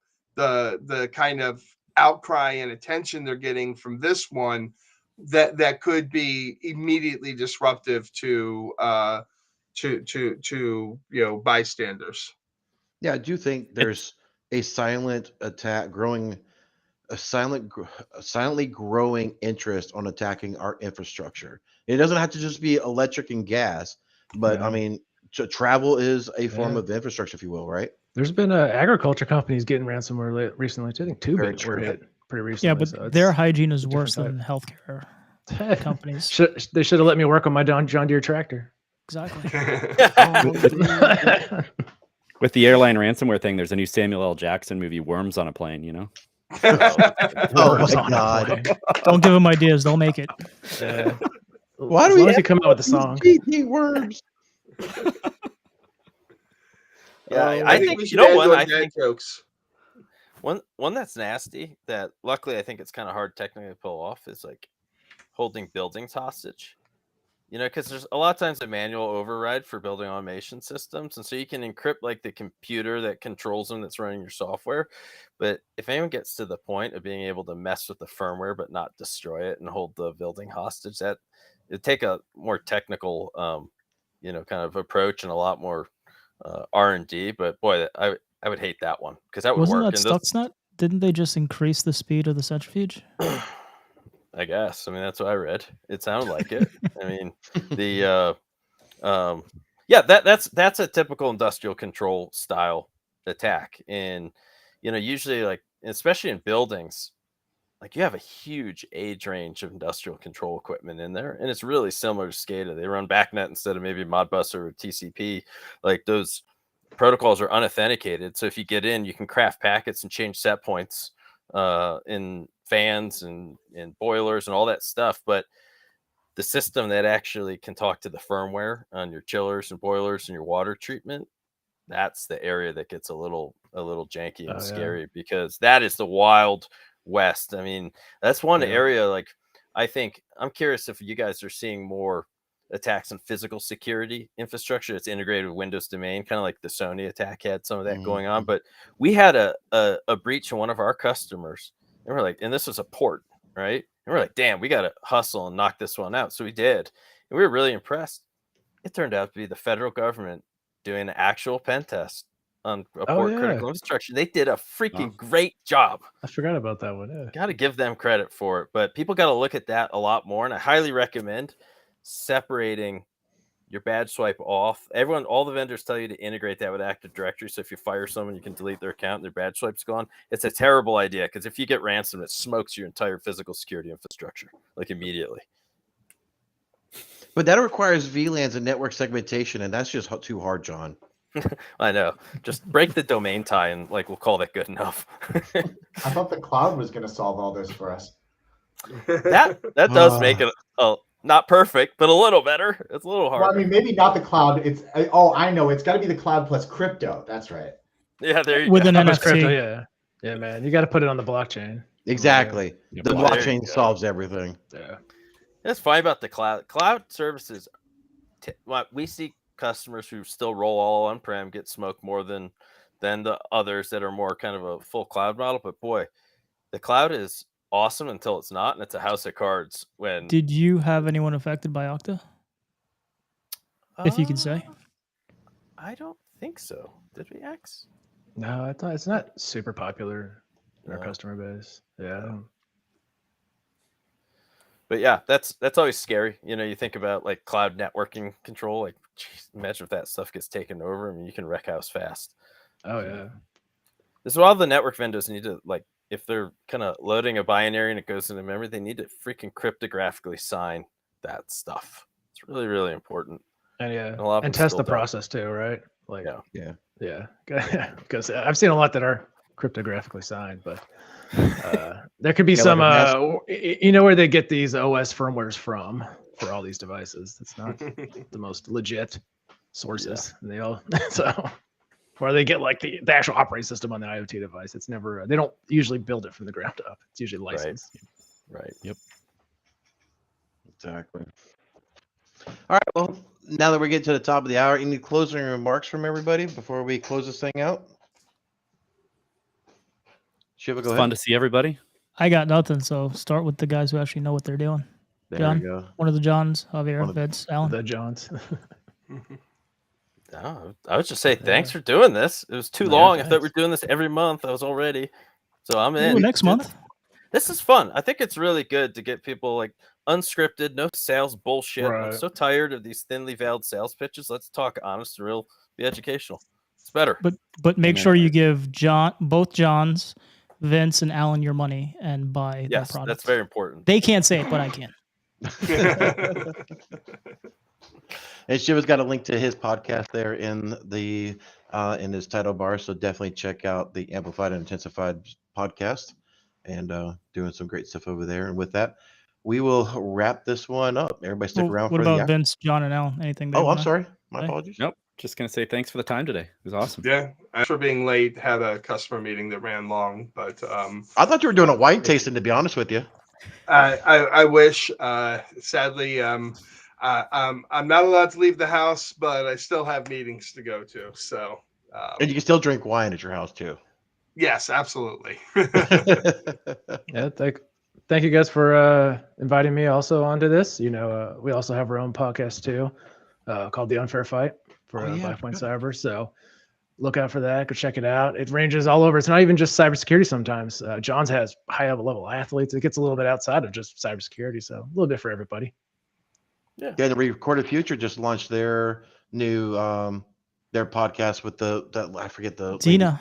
kind of outcry and attention they're getting from this one, that could be immediately disruptive to bystanders? Yeah, I do think there's a silent attack silently growing interest on attacking our infrastructure. It doesn't have to just be electric and gas, but I mean, travel is a form of infrastructure, if you will, right? There's been agriculture companies getting ransomware recently too. I think 2 were hit pretty recently. Yeah, but their hygiene is worse than healthcare companies. They should have let me work on my John Deere tractor. Exactly. With the airline ransomware thing, there's a new Samuel L. Jackson movie, Worms on a Plane, Oh my God. Don't give them ideas. They'll make it. Why do we come out with the song? Worms. Yeah, I think we should add what? I dad think jokes. one that's nasty that luckily I think it's kind of hard technically to pull off is like holding buildings hostage. Because there's a lot of times a manual override for building automation systems. And so you can encrypt like the computer that controls them that's running your software. But if anyone gets to the point of being able to mess with the firmware but not destroy it and hold the building hostage, that it'd take a more technical, kind of approach and a lot more R&D. But boy, I would hate that one because that would Wasn't work. that Stuxnet? Didn't they just increase the speed of the centrifuge? I guess. I mean, that's what I read. It sounded like it. I mean, that's a typical industrial control style attack. And, usually like, especially in buildings, like you have a huge age range of industrial control equipment in there, and it's really similar to SCADA. They run BACnet instead of maybe Modbus or TCP. Like those protocols are unauthenticated, so if you get in, you can craft packets and change set points in fans and in boilers and all that stuff. But the system that actually can talk to the firmware on your chillers and boilers and your water treatment, that's the area that gets a little janky and scary, because that is the wild west. I mean, that's one area, like, I think, I'm curious if you guys are seeing more attacks on physical security infrastructure that's integrated with Windows domain, kind of like the Sony attack had some of that going on. But we had a breach in one of our customers, and we're like, and this was a port, right? And we're like, damn, we got to hustle and knock this one out. So we did, and we were really impressed. It turned out to be the federal government doing an actual pen test on a port critical infrastructure. They did a freaking great job. I forgot about that one. Yeah. Got to give them credit for it, but people got to look at that a lot more. And I highly recommend separating your badge swipe off. All the vendors tell you to integrate that with Active Directory. So if you fire someone, you can delete their account and their badge swipe's gone. It's a terrible idea, because if you get ransomed, it smokes your entire physical security infrastructure, like, immediately. But that requires VLANs and network segmentation, and that's just too hard, John. I know. Just break the domain tie, and like we'll call that good enough. I thought the cloud was going to solve all this for us. That does make it not perfect, but a little better. It's a little harder. Well, I mean, maybe not the cloud. I know. It's got to be the cloud plus crypto. That's right. Yeah, there you With go. an NFT. Crypto, yeah, man. You got to put it on the blockchain. Exactly. Yeah. The blockchain solves everything. Yeah. That's fine about the cloud. Cloud services. We see customers who still roll all on-prem get smoked more than the others that are more kind of a full cloud model. But boy, the cloud is awesome until it's not, and it's a house of cards. When Did you have anyone affected by Okta? If you can say. I don't think so. Did we, X? No, I thought it's not super popular in our customer base. Yeah. But yeah, that's always scary. You know, you think about like cloud networking control. Like, geez, imagine if that stuff gets taken over. I mean, you can wreck house fast. Oh yeah. This is why all the network vendors need to, like, if they're kind of loading a binary and it goes into memory, they need to freaking cryptographically sign that stuff. It's really, really important. And And test the process too, right? Like, yeah. Because I've seen a lot that are cryptographically signed, but there could be some, where they get these OS firmwares from for all these devices. It's not the most legit sources. And they all or they get like the actual operating system on the IoT device. It's never, they don't usually build it from the ground up. It's usually licensed. Right. Yep. Exactly. All right. Well, now that we're getting to the top of the hour, any closing remarks from everybody before we close this thing out? Shiva, go ahead. Fun to see everybody. I got nothing, so start with the guys who actually know what they're doing. There John, we go. one of the Johns, Xavier, Vince, Allan. The Johns. No, I would just say thanks for doing this. It was too long. I thought we were doing this every month. I was all ready. So I'm in. Next month. This is fun. I think it's really good to get people like unscripted, no sales bullshit. Right. I'm so tired of these thinly veiled sales pitches. Let's talk honest and real, be educational. It's better. But make sure you give both Johns, Vince and Allan your money and buy their products. That's very important. They can't say it, but I can. And Shiva's got a link to his podcast there in his title bar, so definitely check out the Amplified and Intensified podcast, and doing some great stuff over there. And with that, we will wrap this one up. Everybody stick around for the What about Vince, John, and Allan? Anything? Oh, I'm sorry. My apologies. Nope. Just gonna say thanks for the time today. It was awesome. Yeah, thanks for being late. Had a customer meeting that ran long, but I thought you were doing a wine tasting, to be honest with you. I wish. Sadly, I'm not allowed to leave the house, but I still have meetings to go to. So, and you can still drink wine at your house too. Yes, absolutely. Yeah, thank you guys for inviting me also onto this. You know, we also have our own podcast too, called The Unfair Fight for Blackpoint Cyber. So look out for that. Go check it out. It ranges all over. It's not even just cybersecurity sometimes. John's has high level athletes. It gets a little bit outside of just cybersecurity. So a little bit for everybody. Yeah, the Recorded Future just launched their new their podcast with I forget the Tina.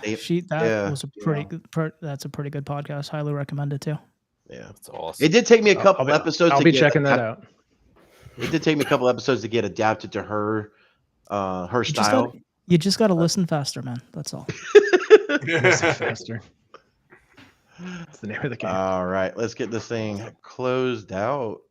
Was a pretty good. That's a pretty good podcast. Highly recommend it too. Yeah, that's awesome. It did take me a couple episodes. I'll be checking that out. It did take me a couple episodes to get adapted to her style. You just got to listen faster, man. That's all. Listen faster. That's the name of the game. All right, let's get this thing closed out.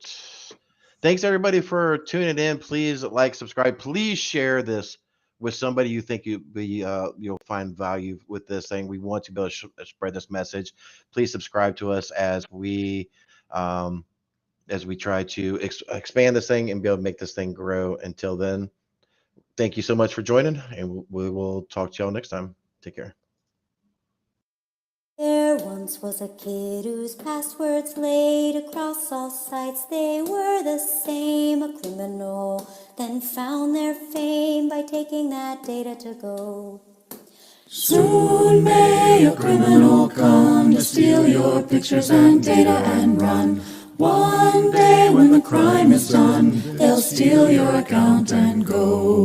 Thanks everybody for tuning in. Please like, subscribe. Please share this with somebody you think you'll find value with this thing. We want to be able to spread this message. Please subscribe to us as we try to expand this thing and be able to make this thing grow. Until then, thank you so much for joining, and we will talk to y'all next time. Take care. There once was a kid whose passwords laid across all sites. They were the same, a criminal, then found their fame by taking that data to go. Soon may a criminal come to steal your pictures and data and run. One day when the crime is done, they'll steal your account and go.